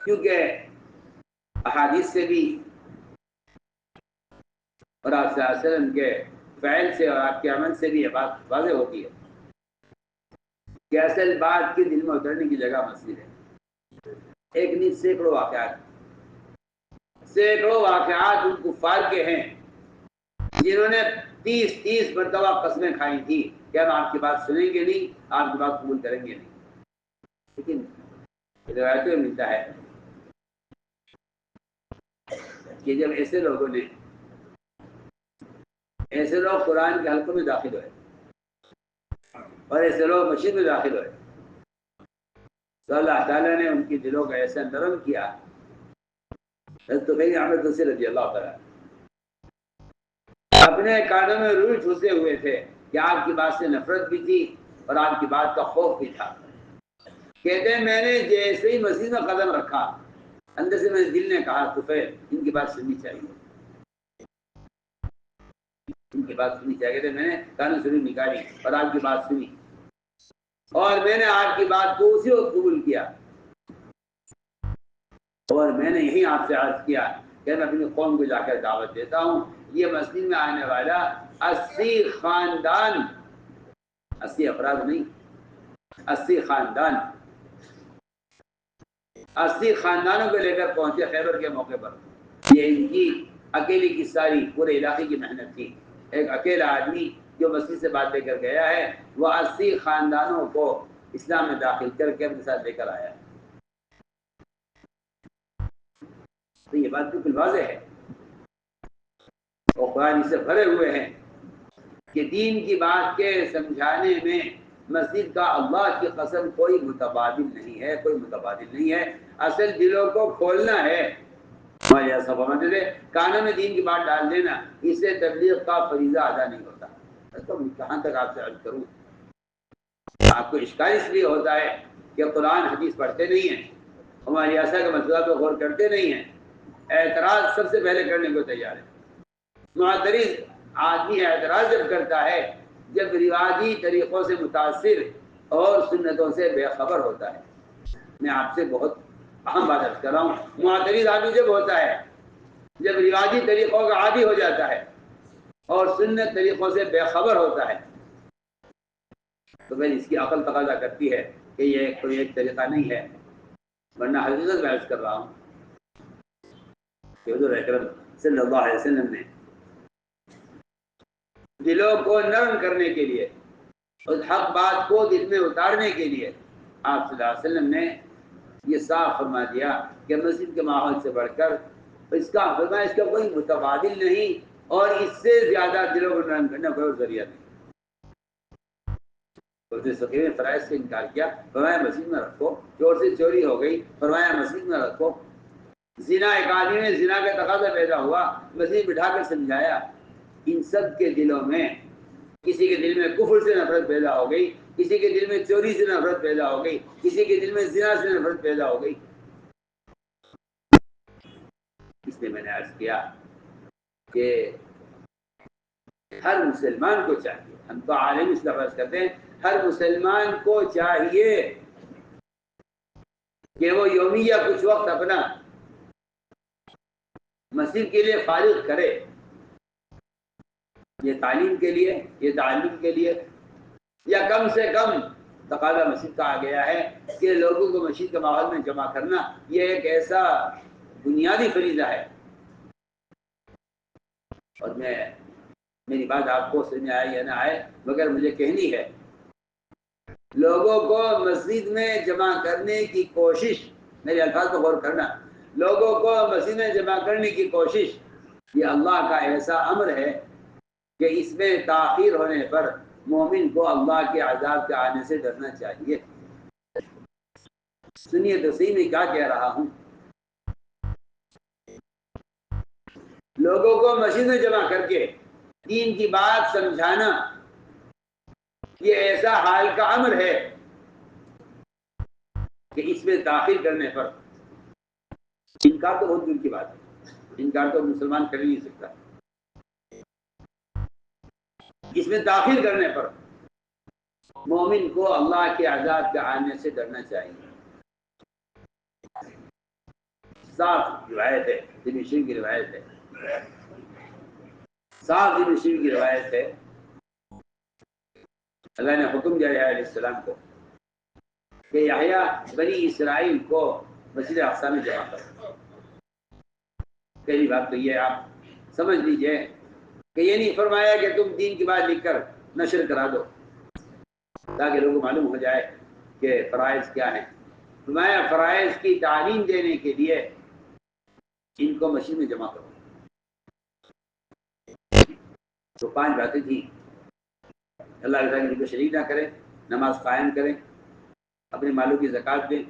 کیونکہ احادیث سے بھی اور آپ صلی اللہ علیہ وسلم کے فعل سے اور آپ کے عمل سے بھی یہ بات واضح ہوتی ہے کہ اصل بات کے دل میں اترنے کی جگہ مسجد ہے. ایک نہیں سینکڑوں واقعات ان کفار کے ہیں جنہوں نے 30 مرتبہ قسمیں کھائی تھی کہ ہم آپ کی بات سنیں گے نہیں, آپ کی بات قبول کریں گے نہیں. لیکن روایتوں میں ملتا ہے کہ جب ایسے لوگ قرآن کے حلقوں میں داخل ہوئے اور ایسے لوگ مسجد میں داخل ہوئے تو اللہ تعالیٰ نے ان کی دلوں کا ایسا نرم کیا. حضرت احمد رضی اللہ تعالیٰ اپنے کانوں میں روئی ٹھوسے ہوئے تھے کہ آپ کی بات سے نفرت بھی تھی اور آپ کی بات کا خوف بھی تھا. کہتے ہیں میں نے جیسے ہی مسجد میں قدم رکھا اندر سے میرے دل نے کہا طفیل ان کی بات سننی چاہیے, ان کی بات سننی چاہیے. کہتے میں نے کانوں سے روئی نکالی اور آپ کی بات سنی اور میں نے آپ کی بات کو اسی وقت قبول کیا. اور میں نے یہی آپ سے عرض کیا کہ میں اپنی قوم کو جا کر دعوت دیتا ہوں. یہ مسجد میں آنے والا 80 خاندان, 80 افراد نہیں, 80 خاندان, 80 خاندانوں کو لے کر پہنچے خیبر کے موقع پر. یہ ان کی اکیلی کی ساری پورے علاقے کی محنت تھی. ایک اکیلا آدمی جو مسجد سے بات لے کر گیا ہے وہ 80 خاندانوں کو اسلام میں داخل کر کے اپنے ساتھ لے کر آیا ہے. تو یہ بات بالکل واضح ہے اور قرآن سے بھرے ہوئے ہیں کہ دین کی بات کے سمجھانے میں مسجد کا اللہ کی قسم کوئی متبادل نہیں ہے, کوئی متبادل نہیں ہے. اصل دلوں کو کھولنا ہے. کانوں میں دین کی بات ڈال دینا اس سے تبلیغ کا فریضہ ادا نہیں ہوتا. تو کہاں تک آپ سے عرض کروں, آپ کو اشکال اس لیے ہوتا ہے کہ قرآن حدیث پڑھتے نہیں ہیں، ہماری ایسا کے مسئلہ پہ غور کرتے نہیں ہیں، اعتراض سب سے پہلے کرنے کو تیار ہے۔ معترض آدمی اعتراض جب کرتا ہے جب رواجی طریقوں سے متاثر اور سنتوں سے بے خبر ہوتا ہے۔ میں آپ سے بہت اہم بات عرض کر رہا ہوں، معترض آدمی جب ہوتا ہے جب رواجی طریقوں کا عادی ہو جاتا ہے اور سنت طریقوں سے بے خبر ہوتا ہے، تو میں اس کی عقل تقاضا کرتی ہے کہ یہ کوئی ایک طریقہ نہیں ہے، ورنہ حقیقت میں عرض کر رہا ہوں کہ حضور اکرم صلی اللہ علیہ وسلم نے دلوں کو نرم کرنے کے لیے، اس حق بات کو دل میں اتارنے کے لیے آپ صلی اللہ علیہ وسلم نے یہ صاف فرما دیا کہ مسجد کے ماحول سے بڑھ کر اس کا کوئی متبادل نہیں، اور اس سے زیادہ دلوں کو نرم کرنے کا کوئی ذریعہ نہیں۔ نے فرائض سے انکار کیا، فرمایا مسجد میں رکھو، چور سے چوری ہو گئی، فرمایا مسجد میں رکھو، زنا ایک آدمی میں زنا کا تقاضا پیدا ہوا، مسجد بٹھا کر سمجھایا۔ ان سب کے دلوں میں کسی کے دل میں کفر سے نفرت پیدا ہو گئی، کسی کے دل میں چوری سے نفرت پیدا ہو گئی، کسی کے دل میں زنا سے نفرت پیدا ہو گئی۔ اس لیے میں نے عرض کیا کہ ہر مسلمان کو چاہیے، ہم تو عالم اسلام عرض کرتے ہیں، ہر مسلمان کو چاہیے کہ وہ یومیہ کچھ وقت اپنا مسجد کے لیے فارغ کرے، یہ تعلیم کے لیے، یہ تعلم کے لیے، یا کم سے کم تقاضا مسجد کا آ گیا ہے کہ لوگوں کو مسجد کے ماحول میں جمع کرنا یہ ایک ایسا بنیادی فریضہ ہے۔ اور میری بات آپ کو سمجھ آئے یا نہ آئے مگر مجھے کہنی ہے، لوگوں کو مسجد میں جمع کرنے کی کوشش، میرے الفاظ کو غور کرنا، لوگوں کو مسجد میں جمع کرنے کی کوشش یہ اللہ کا ایسا امر ہے کہ اس میں تاخیر ہونے پر مومن کو اللہ کے عذاب کے آنے سے ڈرنا چاہیے۔ سنیے تو صحیح میں کیا کہہ رہا ہوں، لوگوں کو مسجد میں جمع کر کے دین کی بات سمجھانا یہ ایسا حال کا امر ہے کہ اس میں تاخیر کرنے پر انکار تو بہت دور کی بات ہے، انکار تو مسلمان کر ہی نہیں سکتا، اس میں تاخیر کرنے پر مومن کو اللہ کے عذاب کے آنے سے ڈرنا چاہیے۔ صاف روایت ہے، ابن شریف کی روایت ہے، صاف ابن شریف کی روایت ہے، اللہ نے حکم دیا یحییٰ علیہ السلام کو کہ یحییٰ بنی اسرائیل کو مسجد اقصی میں جمع کرو۔ پہلی بات تو یہ آپ سمجھ لیجئے کہ یہ نہیں فرمایا کہ تم دین کی بات لکھ کر نشر کرا دو تاکہ لوگوں کو معلوم ہو جائے کہ فرائض کیا ہیں، فرمایا فرائض کی تعلیم دینے کے لیے ان کو مسجد میں جمع کرو۔ تو 5 باتیں تھیں، اللہ کے ساتھ کو شریک نہ کریں، نماز قائم کریں، اپنے مالوں کی زکوٰۃ دیں،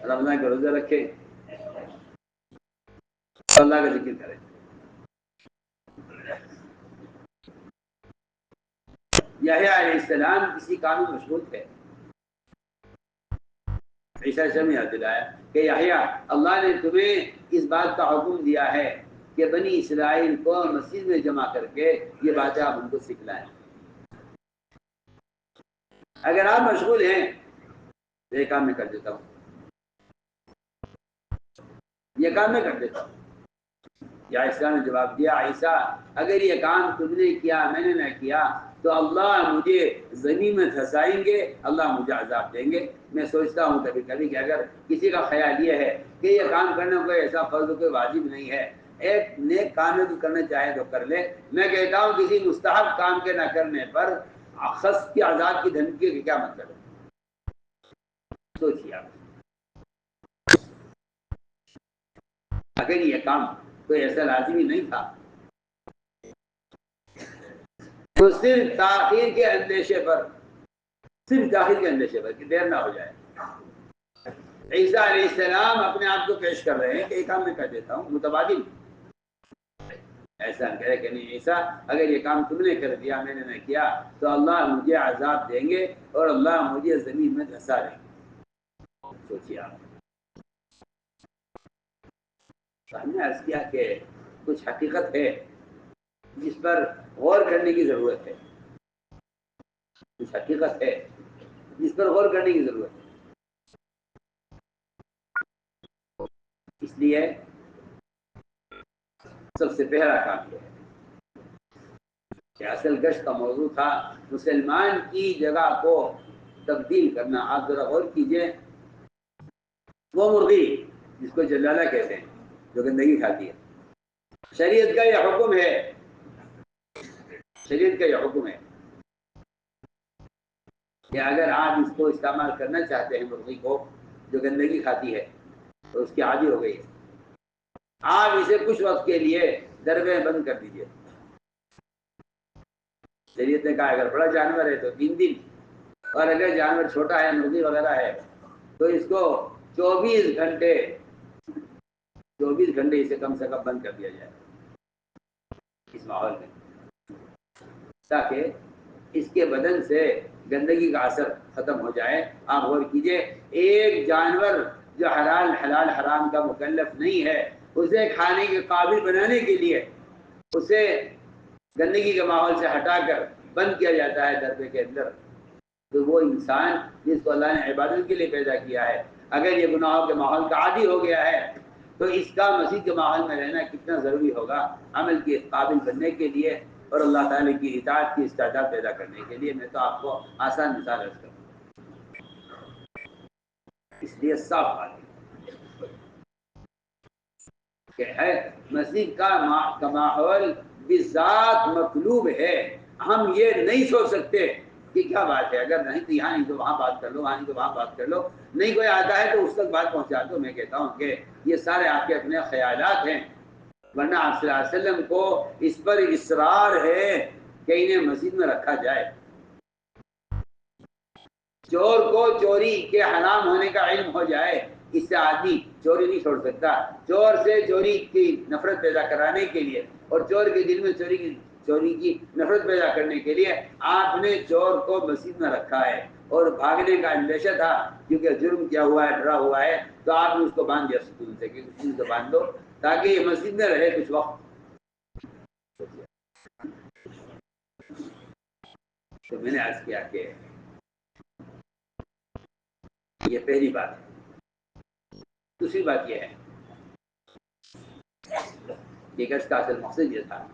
رمضان کا روزہ رکھیں، اللہ کا ذکر کریں۔ یحییٰ علیہ السلام کسی کام میں مشغول تھے، عیسیٰ علیہ السلام نے یاد دلایا کہ یحییٰ اللہ نے تمہیں اس بات کا حکم دیا ہے کہ بنی اسرائیل کو مسجد میں جمع کر کے یہ باتیں آپ ان کو سکھلائیں۔ اگر آپ مشغول ہیں تو یہ کام میں کر دیتا ہوں، یہ کام میں کر دیتا ہوں۔ یا عیسیٰ نے جواب دیا، عیسیٰ اگر یہ کام تم نے کیا میں نے نہ کیا تو اللہ مجھے زمین میں دھسائیں گے، اللہ مجھے عذاب دیں گے۔ میں سوچتا ہوں کبھی کبھی کہ اگر کسی کا خیال یہ ہے کہ یہ کام کرنا کوئی ایسا فرض کوئی واجب نہیں ہے، ایک نیک کام ہے تو کرنا چاہے تو کر لے، میں کہتا ہوں کسی مستحب کام کے نہ کرنے پر خص کی عذاب کی دھمکی کا کیا مطلب ہے؟ سوچیے آپ، اگر یہ کام کوئی ایسا لازمی نہیں تھا تو صرف تاخیر کے اندیشے پر، صرف تاخیر کے اندیشے پر کہ دیر نہ ہو جائے، عیسیٰ علیہ السلام اپنے آپ کو پیش کر رہے ہیں کہ ایک کام میں کر دیتا ہوں، متبادل۔ ایسا کہے کہ نہیں عیسیٰ اگر یہ کام تم نے کر دیا میں نے نہ کیا تو اللہ مجھے عذاب دیں گے اور اللہ مجھے زمین میں دھسا دیں گے۔ سوچیے آپ، ہم نے عرض کیا کہ کچھ حقیقت ہے جس پر غور کرنے کی ضرورت ہے، کچھ حقیقت ہے جس پر غور کرنے کی ضرورت ہے. اس لیے سب سے پہلا کام یہ ہے کہ اصل گشت کا موضوع تھا مسلمان کی جگہ کو تبدیل کرنا. آپ ذرا غور کیجئے، وہ مرغی جس کو جلالہ کہتے ہیں جو گندگی کھاتی ہے، شریعت کا یہ حکم ہے، شریعت کا یہ حکم ہے کہ اگر آپ اس کو استعمال کرنا چاہتے ہیں، مرغی کو جو گندگی کھاتی ہے تو اس کی عادی ہو گئی ہے، آپ اسے کچھ وقت کے لیے دربے بند کر دیجئے. شریعت نے کہا اگر بڑا جانور ہے تو 3 دن، اور اگر جانور چھوٹا ہے، مرغی وغیرہ ہے، تو اس کو 24 گھنٹے اسے کم سے کم بند کر دیا جائے اس ماحول میں، تاکہ اس کے بدن سے گندگی کا اثر ختم ہو جائے. آپ غور کیجئے، ایک جانور جو حلال حرام کا مکلف نہیں ہے، اسے کھانے کے قابل بنانے کے لیے اسے گندگی کے ماحول سے ہٹا کر بند کیا جاتا ہے دربے کے اندر. تو وہ انسان جس کو اللہ نے عبادت کے لیے پیدا کیا ہے، اگر یہ گناہوں کے ماحول کا عادی ہو گیا ہے تو اس کا مسیح کے ماحول میں رہنا کتنا ضروری ہوگا عمل کے قابل بننے کے لیے اور اللہ تعالیٰ کی اطاعت کی استعداد پیدا کرنے کے لیے. میں تو آپ کو آسان مثال عرض کروں، اس لیے صاف بات ہے کہ ہے مسیح کا ماحول بذات مطلوب ہے. ہم یہ نہیں سوچ سکتے کہ کیا بات ہے، اگر نہیں تو یہاں نہیں تو وہاں بات کر لو، وہاں نہیں تو وہاں بات کر لو. نہیں کوئی آتا ہے تو اس تک بات پہنچا دو. میں کہتا ہوں کہ یہ سارے آپ کے اپنے خیالات ہیں، ورنہ آپ صلی اللہ علیہ وسلم کو اس پر اصرار ہے کہ انہیں مسجد میں رکھا جائے. چور کو چوری کے حرام ہونے کا علم ہو جائے، اس سے آدمی چوری نہیں چھوڑ سکتا. چور سے چوری کی نفرت پیدا کرانے کے لیے اور چور کے دل میں چوری کی نفرت پیدا کرنے کے لیے آپ نے چور کو مسجد میں رکھا ہے، اور بھاگنے کا اندیشہ تھا کیونکہ جرم کیا ہوا ہے، ڈرا ہوا ہے، تو آپ نے اس کو باندھ دیا سکون سے کہ سکون سے باندھ دو تاکہ یہ مسجد میں رہے کچھ وقت. تو میں نے عرض کیا کہ یہ پہلی بات ہے. دوسری بات یہ ہے کہ گشت کا اصل مقصد یہ تھا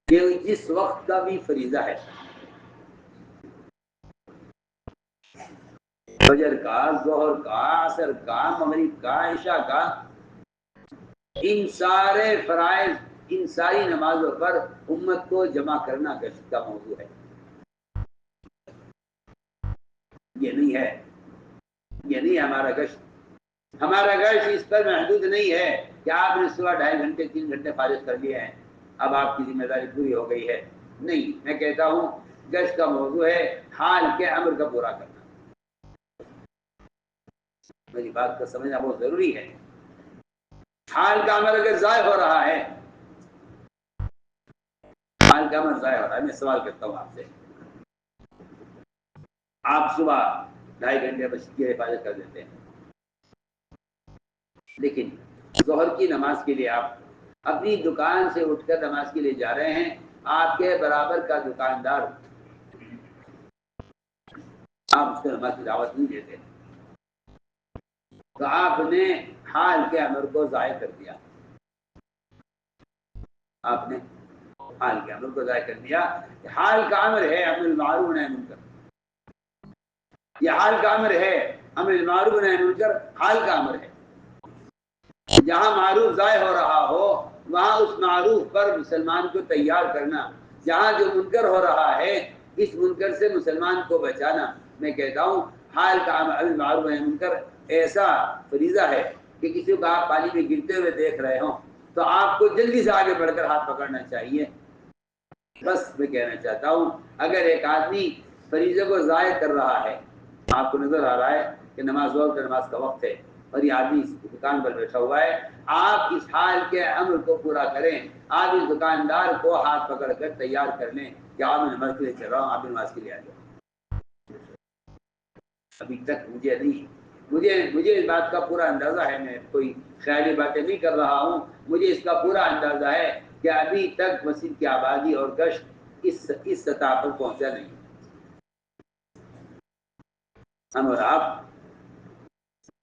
کہ جس وقت کا بھی فریضہ ہے، فجر کا، ظہر کا، عصر کا، مغرب کا، عشاء کا، ان سارے فرائض، ان ساری نمازوں پر امت کو جمع کرنا گشت کا موضوع ہے. یہ نہیں ہے، یہ نہیں ہمارا گشت. ہمارا گشت اس پر محدود نہیں ہے کہ آپ نے صبح 2.5 گھنٹے 3 گھنٹے فارغ کر لیے ہیں، اب آپ کی ذمہ داری پوری ہو گئی ہے. نہیں، میں کہتا ہوں گشت کا موضوع ہے حال کے امر کا پورا کرنا. میری بات کو سمجھنا بہت ضروری ہے. حال کا عمل اگر ضائع ہو رہا ہے، حال کا عمل ضائع ہو رہا ہے، میں سوال کرتا ہوں آپ سے، آپ صبح 2.5 گھنٹے مسجد کی حفاظت کر دیتے ہیں، لیکن ظہر کی نماز کے لیے آپ اپنی دکان سے اٹھ کر نماز کے لیے جا رہے ہیں، آپ کے برابر کا دکاندار، آپ اس کو نماز کی دعوت نہیں دیتے، تو آپ نے حال کے امر کو ضائع کر دیا. آپ نے حال کے امر کو ضائع کر دیا. حال کا امر ہے امر بالمعروف نہی عن المنکر، یہ حال کا امر ہے امر بالمعروف نہی عن المنکر، حال کا امر ہے. جہاں معروف ضائع ہو رہا ہو وہاں اس معروف پر مسلمان کو تیار کرنا، جہاں جو منکر ہو رہا ہے اس منکر سے مسلمان کو بچانا. میں کہتا ہوں حال کا امر بالمعروف نہی عن المنکر ایسا فریضہ ہے کہ کسی کو آپ پانی میں گرتے ہوئے دیکھ رہے ہوں تو آپ کو جلدی سے آگے بڑھ کر ہاتھ پکڑنا چاہیے. بس میں کہنا چاہتا ہوں اگر ایک آدمی فریضے کو ضائع کر رہا ہے، آپ کو نظر آ رہا ہے کہ نماز کا وقت ہے اور یہ آدمی اس دکان پر بیٹھا ہوا ہے، آپ اس حال کے امر کو پورا کریں. آپ اس دکاندار کو ہاتھ پکڑ کر تیار کر لیں کہ آپ میں نماز کے لیے چل رہا ہوں، آپ نماز کے لیے آ جاؤ. ابھی تک مجھے اس بات کا پورا اندازہ ہے، میں کوئی خیالی باتیں نہیں کر رہا ہوں، مجھے اس کا پورا اندازہ ہے کہ ابھی تک مسجد کی آبادی اور گشت اس سطح پر پہنچا نہیں۔ ہم اور آپ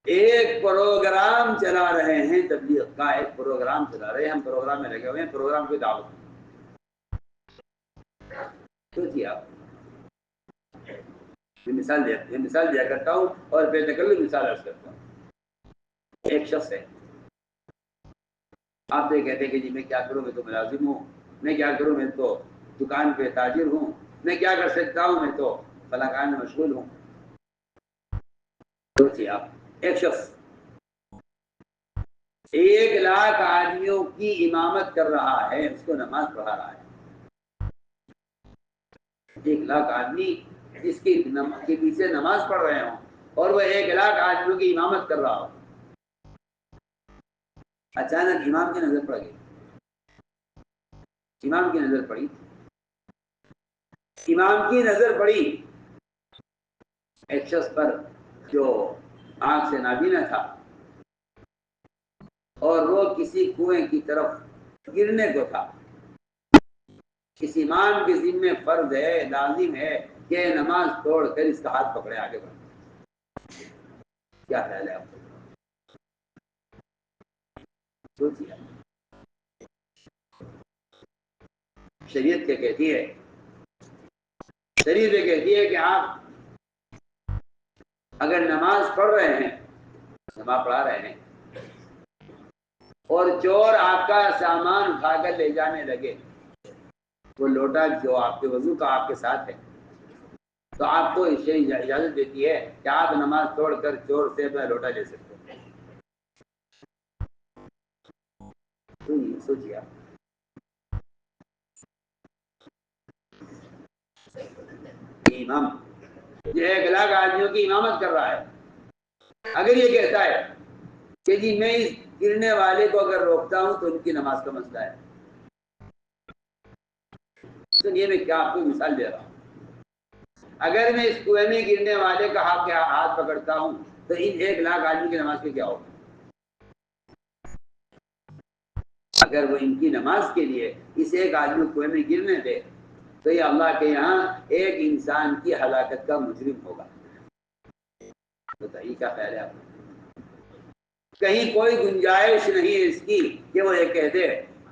ایک پروگرام چلا رہے ہیں، تبلیغ کا ایک پروگرام چلا رہے ہیں، ہم پروگرام میں لگے ہوئے ہیں، پروگرام کی دعوت سوچیے آپ۔ مثال دیا کرتا ہوں اور بے تکلف مثال عرض کرتا ہوں۔ ایک شخص ہے، آپ سے کہتے ہیں کہ جی میں کیا کروں، میں تو ملازم ہوں، میں کیا کروں، میں تو دکان پہ تاجر ہوں، میں کیا کر سکتا ہوں، میں تو فلاں کام میں مشغول ہوں۔ سوچیے آپ، ایک شخص 1,00,000 آدمیوں کی امامت کر رہا ہے، اس کو نماز پڑھا رہا ہے۔ 1,00,000 آدمی جس کے پیچھے نماز پڑھ رہے ہوں اور وہ 1,00,000 آدمیوں کی امامت کر رہا ہو، اچانک امام کی نظر پڑ گئی، امام کی نظر پڑی ایک شخص پر جو آنکھ سے نابینا تھا اور وہ کسی کنویں کی طرف گرنے کو تھا۔ اس امام کے ذمہ فرض ہے، لازم ہے کہ نماز توڑ کر اس کا ہاتھ پکڑے، آگے بڑھے۔ کیا خیال ہے آپ کو؟ سوچیے، شریعت کیا کہتی ہے؟ شریعت یہ کہتی ہے کہ آپ اگر نماز پڑھ رہے ہیں، نماز پڑھا رہے ہیں اور چور آپ کا سامان اٹھا کر لے جانے لگے، وہ لوٹا جو آپ کے وضو کا آپ کے ساتھ ہے، تو آپ کو اس سے اجازت دیتی ہے کہ آپ نماز توڑ کر چور سے اپنا لوٹا لے سکتے ہیں۔ سوچیے آپ، امام یہ 1,00,000 آدمیوں کی امامت کر رہا ہے، اگر یہ کہتا ہے کہ جی میں اس گرنے والے کو اگر روکتا ہوں تو ان کی نماز کا مسئلہ ہے۔ سنیے، میں کیا آپ کو مثال دے رہا ہوں، اگر میں اس کنویں میں گرنے والے کا ہاتھ پکڑتا ہوں تو ان 1,00,000 آدمی کی نماز کے کیا ہوگا؟ اگر وہ ان کی نماز کے لیے اس ایک آدمی کو کنویں میں گرنے دے تو یہ اللہ کے یہاں ایک انسان کی ہلاکت کا مجرم ہوگا۔ بتائیے کیا خیال ہے آپ کو؟ کہیں کوئی گنجائش نہیں ہے اس کی کہ وہ یہ کہہ دے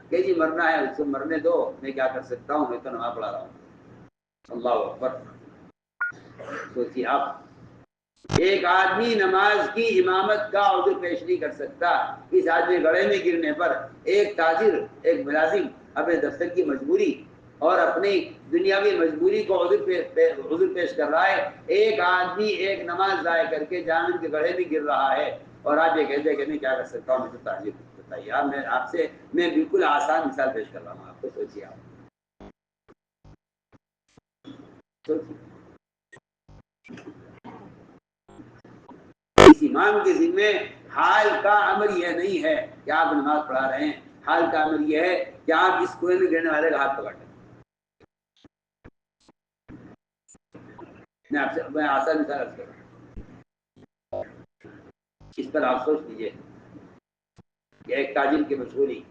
کہ جی مرنا ہے اس کو مرنے دو، میں کیا کر سکتا ہوں، میں تو نماز پڑھا رہا ہوں۔ اللہ اکبر۔ سوچیے آپ، ایک آدمی نماز کی امامت کا عذر پیش نہیں کر سکتا، اس آدمی گڑھے میں گرنے پر ایک تاجر، ایک ملازم اپنے دفتر کی مجبوری اور اپنی دنیاوی مجبوری کو عذر پیش کر رہا ہے، ایک آدمی ایک نماز ضائع کر کے جہنم کے گڑھے میں گر رہا ہے اور آپ یہ کہتے ہیں کہ میں کیا کر سکتا ہوں، میں تو تاجر ہوں۔ بتائیے آپ، میں بالکل آسان مثال پیش کر رہا ہوں آپ کو۔ سوچیے آپ، اس امام کے ذمے حال کا امر یہ نہیں ہے کہ آپ نماز پڑھا رہے ہیں، حال کا امر یہ ہے کہ آپ اس کنویں میں گرنے والے کا ہاتھ پکڑ لیں۔ میں آسان مثال عرض کر رہا ہوں، اس پر آپ سوچ لیجیے کہ ایک تاجر کی مشغولی،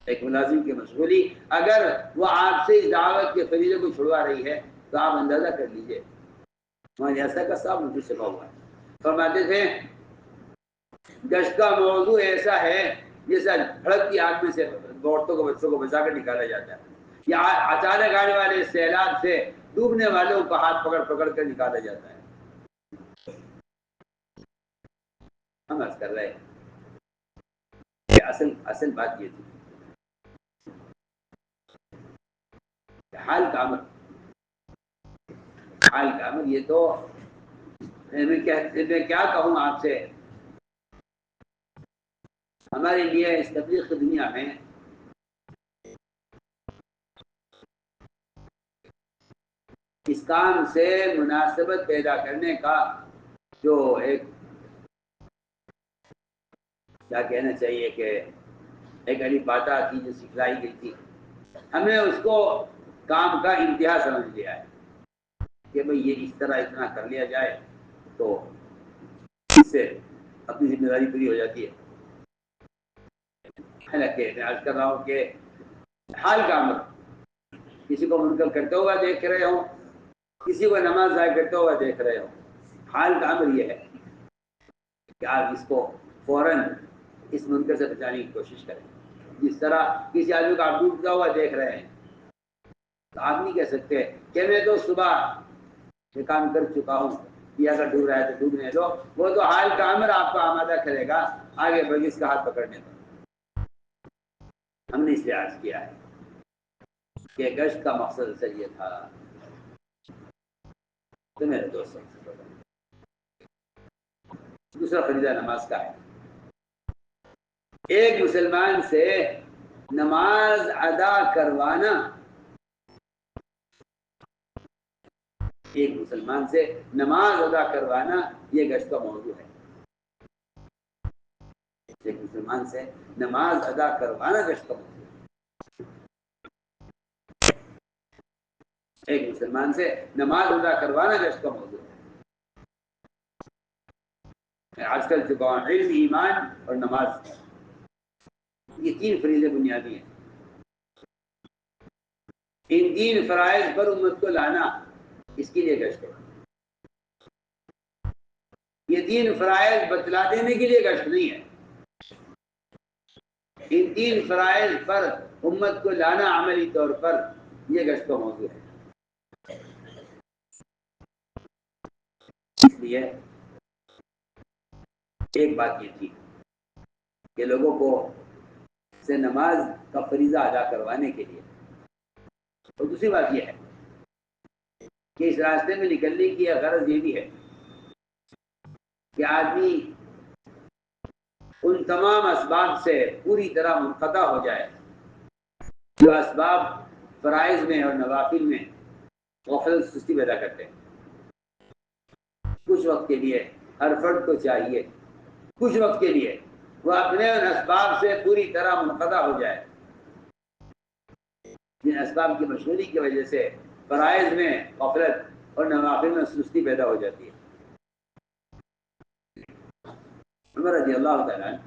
ایک ملازم کی مشغولی، اگر وہ آپ سے اس دعوت کے فریضے کو چھڑوا رہی ہے تو آپ اندازہ کر لیجیے۔ ہمارے ایسا کا صاحب مجھے چھپا ہوا ہے، فرماتے تھے گشت کا موضوع ایسا ہے جیسا بھڑک کی آگ میں سے عورتوں کو بچوں کو بچا کر نکالا جاتا ہے، یا اچانک آنے والے سیلاب سے ڈوبنے والوں کو ہاتھ پکڑ پکڑ کر نکالا جاتا ہے۔ ہم عرض کر رہے ہیں کہ اصل بات یہ تھی، حال کا امر یہ تو میں کیا کہوں آپ سے، ہمارے لیے اس تبلیغ کی دنیا میں اس کام سے مناسبت پیدا کرنے کا جو ایک کیا کہنا چاہیے کہ ایک علی باتہ تھی جو سکھلائی گئی تھی، ہم نے اس کو کام کا انتہا سمجھ لیا ہے۔ کہ بھئی یہ اس طرح اتنا کر لیا جائے تو اس سے اپنی ذمہ داری پوری ہو جاتی ہے۔ حالانکہ میں عرض کر رہا ہوں کہ حال کا امر، کسی کو منکر کرتے ہوا دیکھ رہے ہوں، کسی کو نماز ضائع کرتے ہوا دیکھ رہے ہوں، حال کا امر یہ ہے کہ آپ اس کو فوراً اس منکر سے بچانے کی کوشش کریں۔ جس طرح کسی آدمی کو آپ ڈوبتا ہوا دیکھ رہے ہیں تو آپ نہیں کہہ سکتے کہ میں تو صبح یہ کام کر چکا ہوں، یہ اگر ڈوب رہا ہے تو ڈوبنے دو، وہ تو حال کا امر آپ کو آمادہ کرے گا آگے بڑھ اس کا ہاتھ پکڑنے دو۔ ہم نے اس لیے عرض کیا ہے کہ گشت کا مقصد اصل یہ تھا۔ تو میرے دوستوں، دوسرا فریضہ نماز کا ہے۔ ایک مسلمان سے نماز ادا کروانا، ایک مسلمان سے نماز ادا کروانا یہ گشت کا موضوع ہے۔ ایک مسلمان سے نماز ادا کروانا گشت کا موضوع ہے۔ ایک مسلمان سے نماز ادا کروانا گشت کا موضوع ہے۔ میں آج کل چکا ہوں علم، ایمان اور نماز، یہ تین فریضے بنیادی ہیں۔ ان تین فرائض پر امت کو لانا، اس کے لیے گشت ہے۔ یہ تین فرائض بتلا دینے کے لیے گشت نہیں ہے۔ ان تین فرائض پر امت کو لانا عملی طور پر یہ گشت کا موضوع ہے۔ اس لیے ایک بات یہ تھی کہ لوگوں کو سے نماز کا فریضہ ادا کروانے کے لیے، اور دوسری بات یہ ہے کہ اس راستے میں نکلنے کی غرض یہ بھی ہے کہ آدمی ان تمام اسباب سے پوری طرح منقطع ہو جائے جو اسباب فرائض میں اور نوافل میں غفلت سستی پیدا کرتے ہیں۔ کچھ وقت کے لیے ہر فرد کو چاہیے، کچھ وقت کے لیے وہ اپنے ان اسباب سے پوری طرح منقطع ہو جائے جن اسباب کی مشغولی کی وجہ سے فرائض میں غفلت اور نوافل میں سستی پیدا ہو جاتی ہے۔ عمر رضی اللہ تعالیٰ عنہ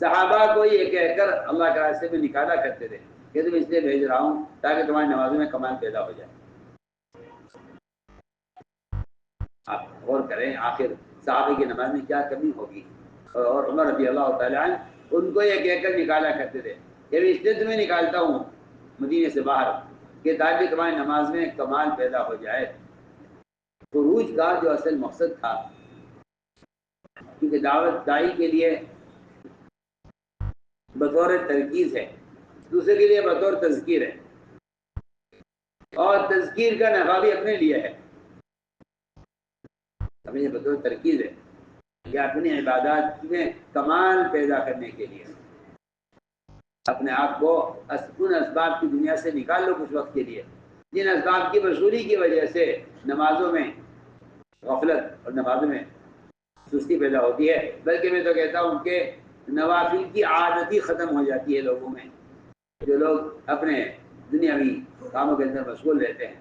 صحابہ کو یہ کہہ کر اللہ کے راستے میں نکالا کرتے تھے کہ تم اس لیے بھیج رہا ہوں تاکہ تمہاری نمازوں میں کمال پیدا ہو جائے۔ آپ غور کریں آخر صحابہ کی نماز میں کیا کمی ہوگی، اور عمر رضی اللہ تعالیٰ عنہ ان کو یہ کہہ کر نکالا کرتے تھے کہ اس لیے تمہیں نکالتا ہوں مدینے سے باہر کہ تاکہ تمہاری نماز میں کمال پیدا ہو جائے۔ خروج کا جو اصل مقصد تھا، کیونکہ دعوت دائی کے لیے بطور ترکیز ہے، دوسرے کے لیے بطور تذکیر ہے، اور تذکیر کا نفع بھی اپنے لیے ہے، اپنے بطور ترکیز ہے کہ اپنی عبادات میں کمال پیدا کرنے کے لیے اپنے آپ کو ان اسباب کی دنیا سے نکال لو کچھ وقت کے لیے جن اسباب کی مشغولی کی وجہ سے نمازوں میں غفلت اور نمازوں میں سستی پیدا ہوتی ہے، بلکہ میں تو کہتا ہوں کہ نوافل کی عادت ہی ختم ہو جاتی ہے لوگوں میں، جو لوگ اپنے دنیاوی کاموں کے اندر مشغول رہتے ہیں۔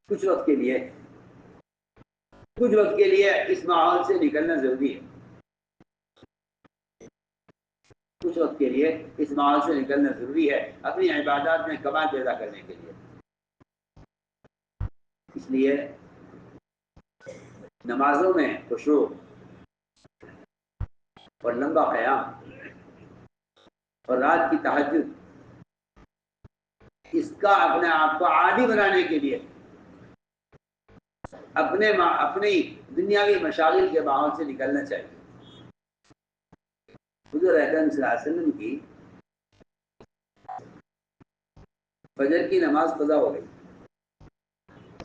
کچھ وقت کے لیے اس ماحول سے نکلنا ضروری ہے، کچھ وقت کے لیے اس ماحول سے نکلنا ضروری ہے اپنی عبادات میں کمال پیدا کرنے کے لیے۔ اس لیے نمازوں میں خشوع اور لمبا قیام اور رات کی تہجد، اس کا اپنے آپ کو عادی بنانے کے لیے اپنی دنیاوی مشاغل کے ماحول سے نکلنا چاہیے۔ حضور اکرم صلی اللہ علیہ وسلم کی فجر کی نماز قضا ہو گئی،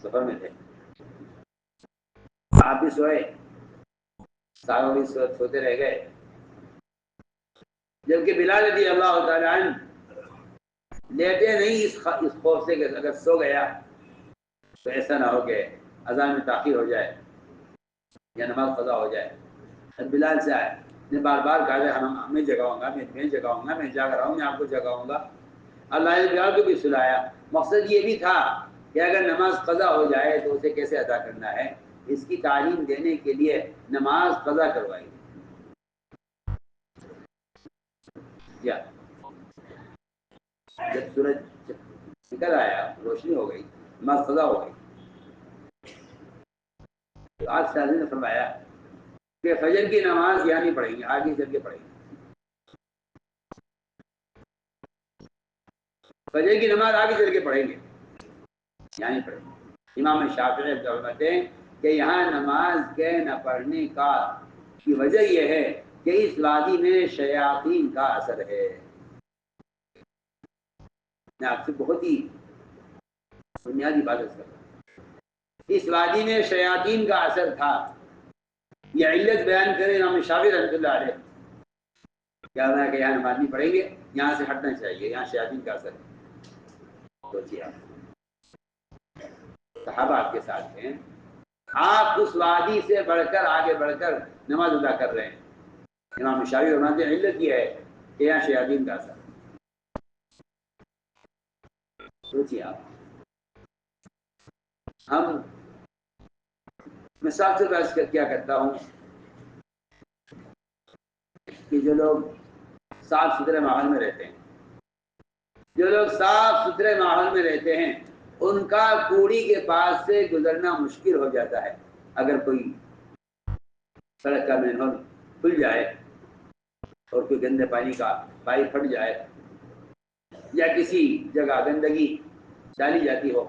سفر میں تھے، آپ بھی سوئے، ساروں بھی سوتے رہ گئے، جبکہ بلال رضی اللہ تعالیٰ عنہ لیٹے نہیں اس خوف سے کہ اگر سو گیا تو ایسا نہ ہو کہ اذان میں تاخیر ہو جائے یا نماز قضا ہو جائے۔ بلال سے آئے نے بار بار کہا میں جگاؤں گا، میں جگاؤں گا، میں جاگ رہا ہوں، میں آپ کو جگاؤں گا، اللہ نے بلال کو بھی سلایا. مقصد یہ بھی تھا کہ اگر نماز قضا ہو جائے تو اسے کیسے ادا کرنا ہے، اس کی تعلیم دینے کے لیے نماز قضا کروائی. جب سورج نکل آیا، روشنی ہو گئی، نماز قضا ہو گئی، تو آج شاہی نے فرمایا کہ فجر کی نماز یہاں نہیں پڑھیں گے، آگے چل کے پڑھیں گے. فجر کی نماز آگے چل کے پڑھیں گے، یہاں نہیں پڑھیں گے. امام شافعی فرماتے ہیں کہ یہاں نماز کے نہ پڑھنے کی وجہ یہ ہے کہ اس وادی میں شیاطین کا اثر ہے. میں آپ سے بہت ہی بنیادی بات کر رہا ہوں. اس وادی میں شیاطین کا اثر تھا. یہ علت بیان کرے امام شافعی رحمۃ اللہ علیہ، کیا ہونا ہے کہ یہاں نماز نہیں پڑھیں گے، یہاں سے ہٹنا چاہیے، یہاں شیاطین کا اثر ہے. سوچیے آپ، صحابہ آپ کے ساتھ ہیں، آپ اس وادی سے بڑھ کر آگے بڑھ کر نماز ادا کر رہے ہیں. امام شافعی فرماتے ہیں علت یہ ہے کہ یہاں شیاطین کا اثر ہے. سوچیے آپ، ہم مثال سے بحث کیا کرتا ہوں کہ جو لوگ صاف ستھرے ماحول میں رہتے ہیں، جو لوگ صاف ستھرے ماحول میں رہتے ہیں، ان کا کوڑی کے پاس سے گزرنا مشکل ہو جاتا ہے. اگر کوئی سڑک کا مین ہول کھل جائے اور کوئی گندے پانی کا پائپ پھٹ جائے یا کسی جگہ گندگی ڈالی جاتی ہو،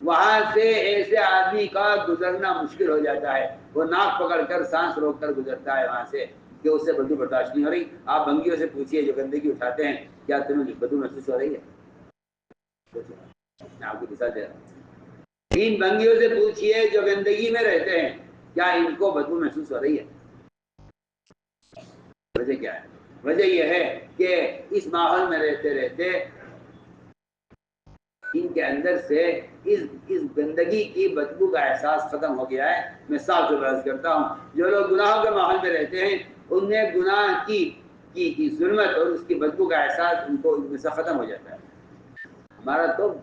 وہاں سے ایسے آدمی کا گزرنا مشکل ہو جاتا ہے. وہ ناک پکڑ کر سانس روک کر گزرتا ہے وہاں سے کہ اس سے بدبو برداشت نہیں ہو رہی. آپ بھنگیوں سے پوچھیے جو گندگی اٹھاتے ہیں، کیا تمہیں بدبو محسوس ہو رہی ہے؟ میں آپ کو مثال دے رہا ہوں. ان بھنگیوں سے پوچھیے جو گندگی میں رہتے ہیں، کیا ان کو بدبو محسوس ہو رہی ہے؟ وجہ کیا ہے؟ وجہ یہ ہے کہ اس ماحول میں رہتے رہتے ان کے اندر سے اس گندگی کی بدبو کا احساس ختم ہو گیا ہے. میں صاف سے بحث کرتا ہوں، جو لوگ گناہوں کے ماحول میں رہتے ہیں، ان میں گناہ کی ظلمت اور اس کی بدبو کا احساس ان کو ان میں سے ختم ہو جاتا ہے. ہمارا تو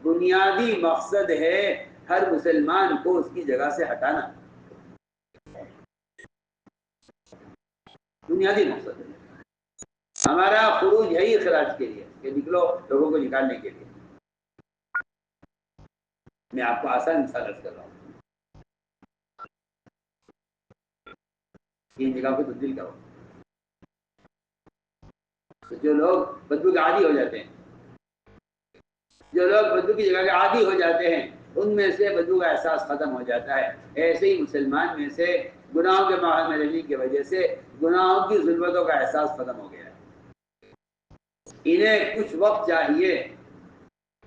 بنیادی مقصد ہے ہر مسلمان کو اس کی جگہ سے ہٹانا. بنیادی مقصد ہے ہمارا خروج یہی اخراج کے لیے کہ نکلو، لوگوں کو نکالنے کے لیے. میں آپ کو آسان مثال عرض کر رہا ہوں. ان جگہ کو تبدیل کرو. تو جو لوگ بدبو کے عادی ہو جاتے ہیں، جو لوگ بدبو کی جگہ کے عادی ہو جاتے ہیں، ان میں سے بدبو کا احساس ختم ہو جاتا ہے. ایسے ہی مسلمان میں سے گناہوں کے ماحول میں رہنے کی وجہ سے گناہوں کی ظلمتوں کا احساس ختم ہو گیا ہے. انہیں کچھ وقت چاہیے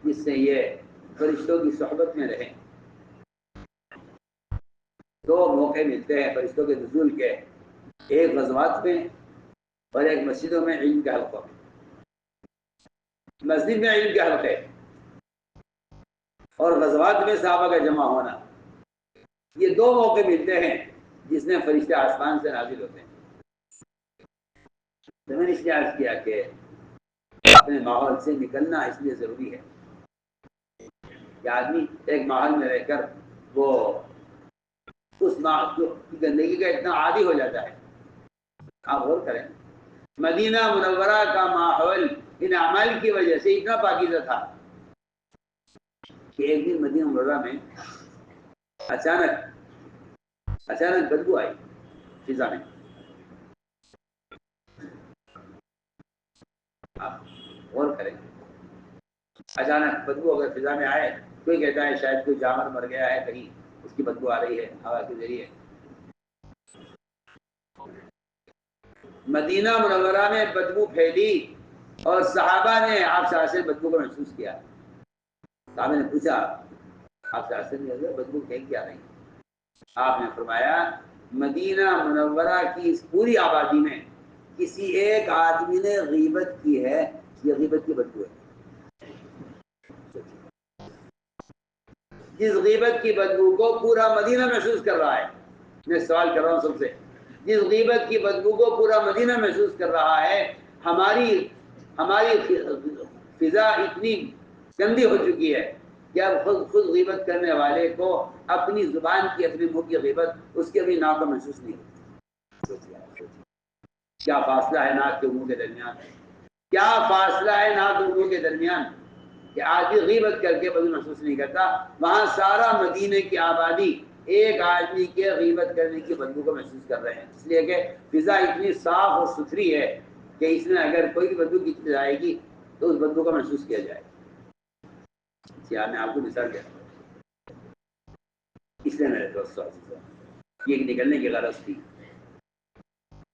جس سے یہ فرشتوں کی صحبت میں رہیں. دو موقع ملتے ہیں فرشتوں کے نزول کے، ایک غزوات میں اور ایک مسجدوں میں علم کے حلقوں میں. مسجد میں علم کے حلقے اور غزوات میں صحابہ کا جمع ہونا، یہ دو موقع ملتے ہیں جس میں فرشتے آسمان سے نازل ہوتے ہیں. تو میں نے اس لیے عرض کیا کہ اپنے ماحول سے نکلنا اس لیے ضروری ہے کہ آدمی ایک ماحول میں رہ کر وہ اس گندگی کا اتنا عادی ہو جاتا ہے. آپ غور کریں، مدینہ منورہ کا ماحول ان اعمال کی وجہ سے اتنا پاکیزہ تھا کہ ایک دن مدینہ منورہ میں اچانک بدبو آئی فضا میں. آپ غور کریں، اچانک بدبو اگر فضا میں آئے، کوئی کہتا ہے شاید کوئی جانور مر گیا ہے کہیں، اس کی بدبو آ رہی ہے ہوا کے ذریعے. مدینہ منورہ میں بدبو پھیلی اور صحابہ نے آپ سے بدبو کو محسوس کیا. صحابہ نے پوچھا آپ سے بدبو پھینک کیا نہیں؟ آپ نے فرمایا مدینہ منورہ کی اس پوری آبادی میں کسی ایک آدمی نے غیبت کی ہے، یہ غیبت کی بدبو ہے. جس غیبت کی بدبو کو پورا مدینہ محسوس کر رہا ہے، میں سوال کر رہا ہوں سب سے، جس غیبت کی بدبو کو پورا مدینہ محسوس کر رہا ہے، ہماری فضا اتنی گندی ہو چکی ہے کہ اب خود غیبت کرنے والے کو اپنی زبان کی، اپنے منہ کی غیبت اس کے بھی ناک کو محسوس نہیں ہوتی۔ کیا فاصلہ ہے ناک کے منہ کے درمیان، کیا فاصلہ ہے ناک اور منہ کے درمیان کہ آدمی غیبت کر کے بدو محسوس نہیں کرتا، وہاں سارا مدینے کی آبادی ایک آدمی کے غیبت کرنے کی بدبو کو محسوس کر رہے ہیں، اس لیے کہ فضا اتنی صاف اور ستھری ہے کہ اس میں اگر کوئی بھی بدبو کی چیز آئے گی تو اس بدبو کو محسوس کیا جائے گا۔ میں آپ کو مثال دیتا ہوں، اس لیے میرے دوستوں یہ نکلنے کی غرض تھی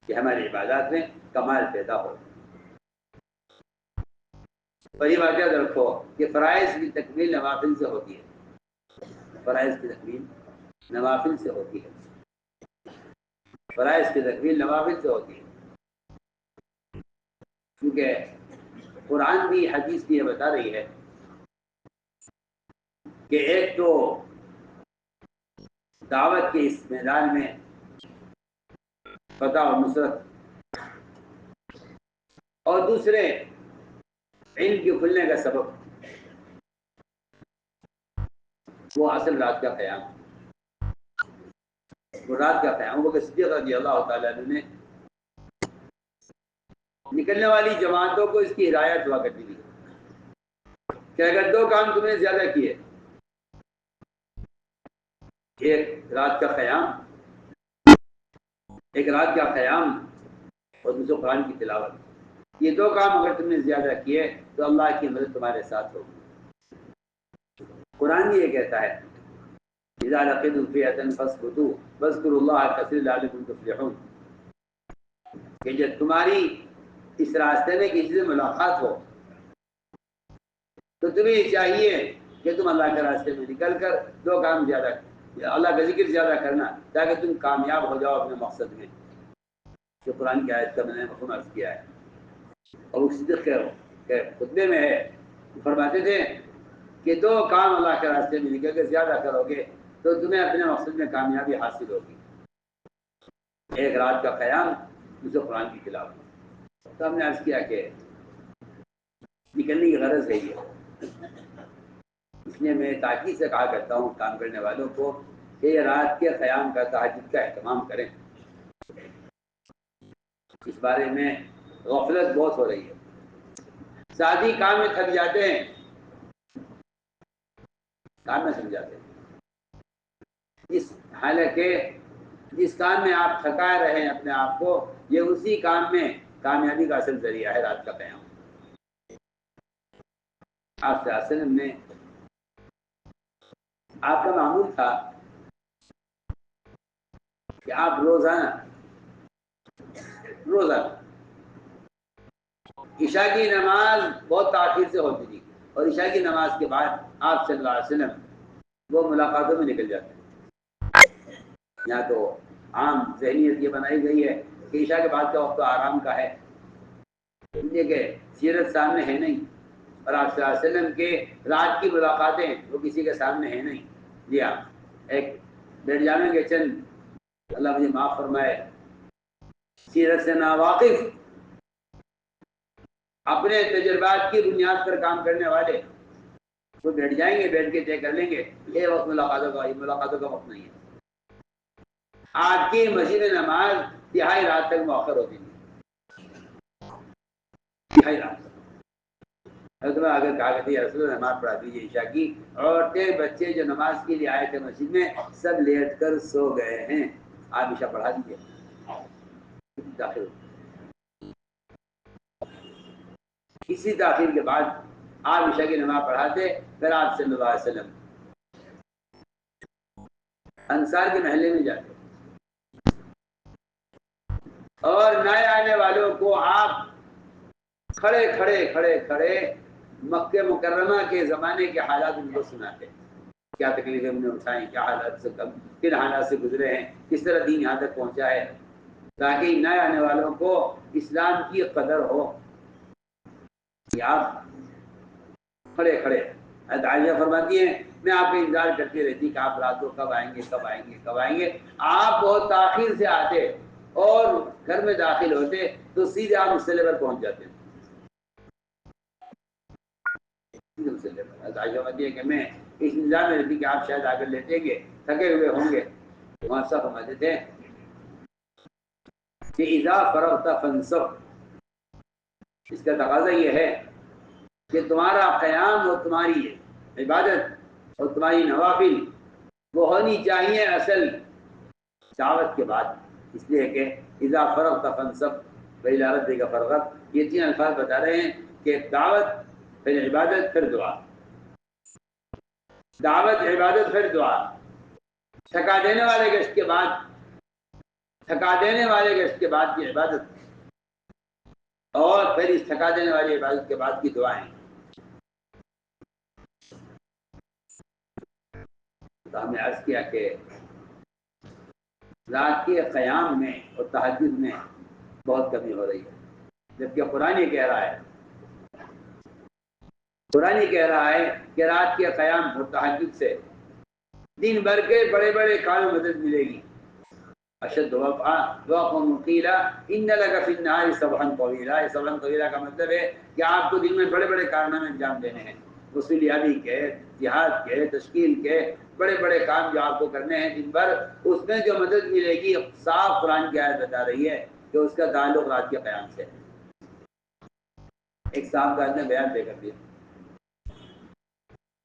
کہ ہماری عبادات میں کمال پیدا ہو۔ اور یہ بات یاد رکھو کہ فرائض کی تکمیل نوافل سے ہوتی ہے، فرائض کی تکمیل نوافل سے ہوتی ہے، فرائض کی تکمیل نوافل سے ہوتی ہے، کیونکہ قرآن بھی حدیث بھی یہ بتا رہی ہے کہ ایک تو دعوت کے اس میدان میں فتح و نصرت، اور دوسرے علم کے کھلنے کا سبب وہ اصل رات کا قیام، وہ رات کا قیام۔ وہ صدیق رضی اللہ تعالیٰ عنہ نے نکلنے والی جماعتوں کو اس کی ہدایت دعا کرتی تھی کہ اگر دو کام تم نے زیادہ کیے، ایک رات کا قیام، ایک رات کا قیام اور دوسرے قرآن کی تلاوت، یہ دو کام اگر تم نے زیادہ کیے تو اللہ کی مدد تمہارے ساتھ ہوگی۔ قرآن یہ کہتا ہے اذا لقيتم فئة فاثبتوا واذكروا الله كثيرا لعلكم تفلحون، کہ جب تمہاری اس راستے میں کسی سے ملاقات ہو تو تمہیں چاہیے کہ تم اللہ کے راستے میں نکل کر دو کام زیادہ، اللہ کا ذکر زیادہ کرنا تاکہ تم کامیاب ہو جاؤ اپنے مقصد میں۔ جو قرآن کی آیت کا میں نے مفہوم عرض کیا ہے، اور وہ صدق کے خطبے میں ہے، فرماتے تھے کہ دو کام اللہ کے راستے میں نکل کے زیادہ کرو گے تو تمہیں اپنے مقصد میں کامیابی حاصل ہوگی، ایک رات کا قیام، دوسرے قرآن کی تلاوت۔ تو ہم نے عرض کیا کہ نکلنے کی غرض ہے یہ، اس لیے میں تاکید سے کہا کرتا ہوں کام کرنے والوں کو کہ یہ رات کے قیام کا، تہجد کا اہتمام کریں۔ اس بارے میں غفلت بہت ہو رہی ہے، ساتھی کام میں تھک جاتے ہیں، کام میں تھک جاتے ہیں، حالانکہ جس کام میں آپ تھکا رہے ہیں اپنے آپ کو، یہ اسی کام میں کامیابی کا اصل ذریعہ ہے رات کا قیام۔ آپ سے وسلم نے، آپ کا معمول تھا کہ آپ روزانہ عشاء کی نماز بہت تاخیر سے ہوتی تھی، اور عشاء کی نماز کے بعد آپ صلی اللہ علیہ وسلم وہ ملاقاتوں میں نکل جاتے ہیں۔ یہاں تو عام ذہنیت یہ بنائی گئی ہے کہ عشاء کے بعد کا وقت تو آرام کا ہے، اس لیے کہ سیرت سامنے ہے نہیں، اور آپ صلی اللہ علیہ وسلم کے رات کی ملاقاتیں وہ کسی کے سامنے ہیں نہیں۔ جی ہاں، ایک بیٹھ جانے کے چند، اللہ مجھے معاف فرمائے، سیرت سے ناواقف، اپنے تجربات کی بنیاد پر کام کرنے والے وہ بیٹھ جائیں گے، بیٹھ کے طے کر لیں گے یہ وقت ملاقاتوں کا، یہ ملاقاتوں کا وقت نہیں ہے۔ آپ کی مسجد نماز تہائی رات تک مؤخر ہوتی تھی، تہائی رات تک۔ اگر کہا کہ رسول نماز پڑھا دیجیے عشاء کی، عورتیں بچے جو نماز کے لیے آئے تھے مسجد میں سب لیٹ کر سو گئے ہیں، آپ عشاء پڑھا دیجیے، داخل۔ اسی تاخیر کے بعد آپ عشاء کی نماز پڑھاتے، پھر آپ صلی اللہ علیہ وسلم انصار کے محلے میں جاتے اور نئے آنے والوں کو آپ کھڑے مکہ مکرمہ کے زمانے کے حالات ان کو سناتے، کیا تکلیفیں ہم نے اٹھائیں، کیا حالات سے کن حالات سے گزرے ہیں، کس طرح دین یہاں تک پہنچا ہے، تاکہ نئے آنے والوں کو اسلام کی قدر ہو کہ آپ کھڑے عائشہ فرماتی ہیں میں آپ کا انتظار کرتی رہتی کہ آپ رات کو کب آئیں گے۔ آپ بہت تاخیر سے آتے اور گھر میں داخل ہوتے تو سیدھے آپ مصطلح پر پہنچ جاتے۔ رسول سے لیتا. عائشہ فرماتی ہے کہ میں اس نظام میں رہتی کہ آپ شاید آگر لیتے گے، تھکے ہوئے ہوں گے. وہاں سب فرماتے تھے کہ اذا فرغت فانصب، اس کا تقاضا یہ ہے کہ تمہارا قیام اور تمہاری عبادت اور تمہاری نوافل وہ ہونی چاہیے اصل دعوت کے بعد. اس لیے کہ اذا فرغت فانصب وإلی ربک فرغب، یہ تین الفاظ بتا رہے ہیں کہ دعوت پھر عبادت پھر دعا. دعوت، عبادت پھر دعا. تھکا دینے والے گشت کے بعد، تھکا دینے والے گشت کے بعد کی عبادت، اور پھر اس تھکا دینے والی عبادت کے بعد کی دعائیں. تو ہم نے عرض کیا کہ رات کے قیام میں اور تہجد میں بہت کمی ہو رہی ہے، جبکہ قرآن یہ کہہ رہا ہے، قرآن یہ کہہ رہا ہے کہ رات کے قیام اور تہجد سے دن بھر کے بڑے بڑے کام میں مدد ملے گی. اشد وقم قیلا ان لک فی النہار سبحا طویلا. سبحا طویلا کا مطلب ہے کہ آپ کو دن میں بڑے بڑے کارنامے انجام دینے ہیں، وصولیابی کے، جہاد کے، تشکیل کے، بڑے بڑے کام جو آپ کو کرنے ہیں دن بھر. اس میں جو مدد ملے گی صاف قرآن کی آیت بتا رہی ہے کہ اس کا تعلق رات کے قیام سے. ایک صاحب کا نے بیان دے کر دیا،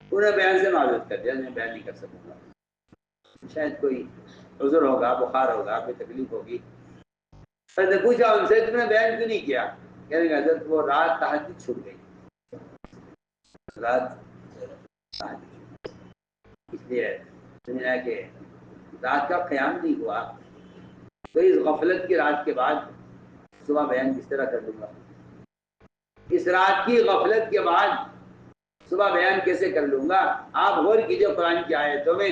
پورے بیان سے معذرت کر دیا، میں بیان نہیں کر سکوں گا، شاید کوئی عذر ہوگا، بخار ہوگا، کوئی تکلیف ہوگی. میں نے پوچھا ان سے تم نے بیان کیوں نہیں کیا؟ کہنے کہ حضرت وہ رات تہجد چھوٹ گئی. رات تہجد اس لیے سمجھا کہ رات کا قیام نہیں ہوا تو اس غفلت کی رات کے بعد صبح بیان کس طرح کر لوں گا؟ اس رات کی غفلت کے بعد صبح بیان کیسے کر لوں گا؟ آپ غور کیجئے قرآن کی آیتوں میں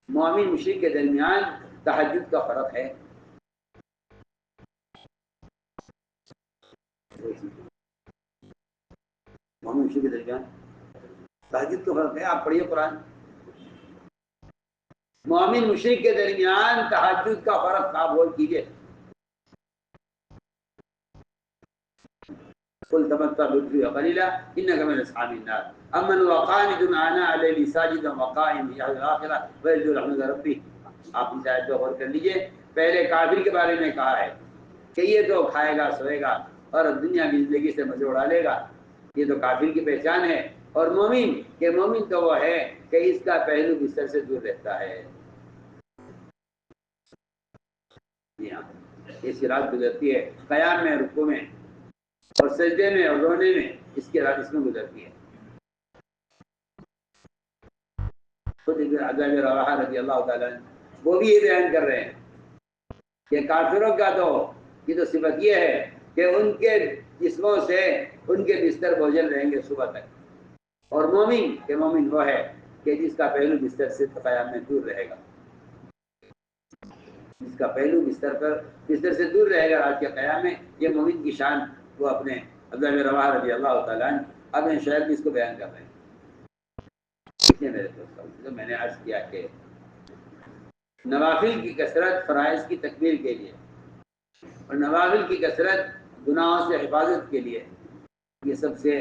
مومن مشرک کے درمیان تہجد کا فرق ہے. مومن مشرک کے درمیان تہجد کا فرق ہے. آپ پڑھیے قرآن. مومن مشرک کے درمیان تہجد کا فرق آپ غور کیجئے. قل تمتع بالدنيا قليلا انك من اصحاب النار امن وقانت آناء الليل ساجدا وقائما يحذر الاخره ويرجو رحمة ربه. آپ اس آیت کو غور کر لیجئے. پہلے کافر کے بارے میں کہا ہے کہ یہ تو کھائے گا، سوئے گا اور دنیا کی زندگی سے مزے اڑا لے گا، یہ تو کافر کی پہچان ہے. اور مومن کہ مومن تو وہ ہے کہ اس کا پہلو بستر سے دور رہتا ہے. جی ہاں، اس کی رات گزرتی ہے قیام میں، رکوع میں اور سجدے میں اور رونے میں، اس کی رات اس میں گزرتی ہے. خود عبداللہ بن رواحہ رضی اللہ تعالیٰ عنہ وہ بھی یہ بیان کر رہے ہیں کہ کافروں کا تو یہ تو صفت یہ ہے کہ ان کے جسموں سے ان کے بستر بوجھل رہیں گے صبح تک. اور مومن کہ مومن وہ ہے کہ جس کا پہلو بستر سے قیام میں دور رہے گا، جس کا پہلو بستر سے دور رہے گا رات کے قیام میں. یہ مومن کی شان وہ اپنے عبداللہ بن رواحہ رضی اللہ تعالیٰ عنہ اپنے شعر میں اس کو بیان کر رہے ہیں. اس لیے میرے دوستوں میں نے عرض کیا کہ نوافل کی کثرت فرائض کی تکمیل کے لیے اور نوافل کی کثرت گناہوں سے حفاظت کے لیے، یہ سب سے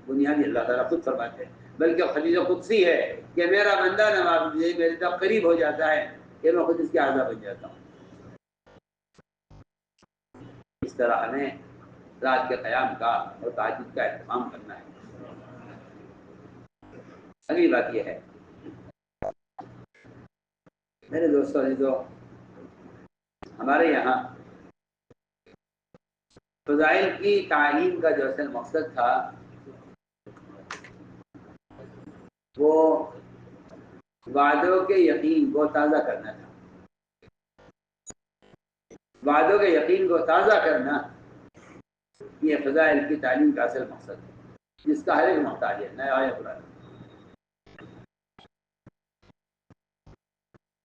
بنیادی اللہ تعالیٰ خود فرماتے ہیں. بلکہ حدیث قدسی ہے کہ میرا بندہ نوافل میرے تک قریب ہو جاتا ہے کہ میں خود اس کے اعضا بن جاتا ہوں. اس طرح ہمیں رات کے قیام کا اور تہجد کا اہتمام کرنا ہے. اگلی بات یہ ہے میرے دوستوں جو ہمارے یہاں فضائل کی تعلیم کا جو اصل مقصد تھا وہ وعدوں کے یقین کو تازہ کرنا تھا. وعدوں کے یقین کو تازہ کرنا یہ فضائل کی تعلیم کا اصل مقصد ہے، جس کا ہر ایک محتاج ہے، نیا یا پرانا.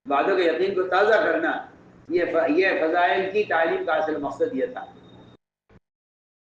وعدوں کے یقین کو تازہ کرنا یہ فضائل کی تعلیم کا اصل مقصد یہ تھا.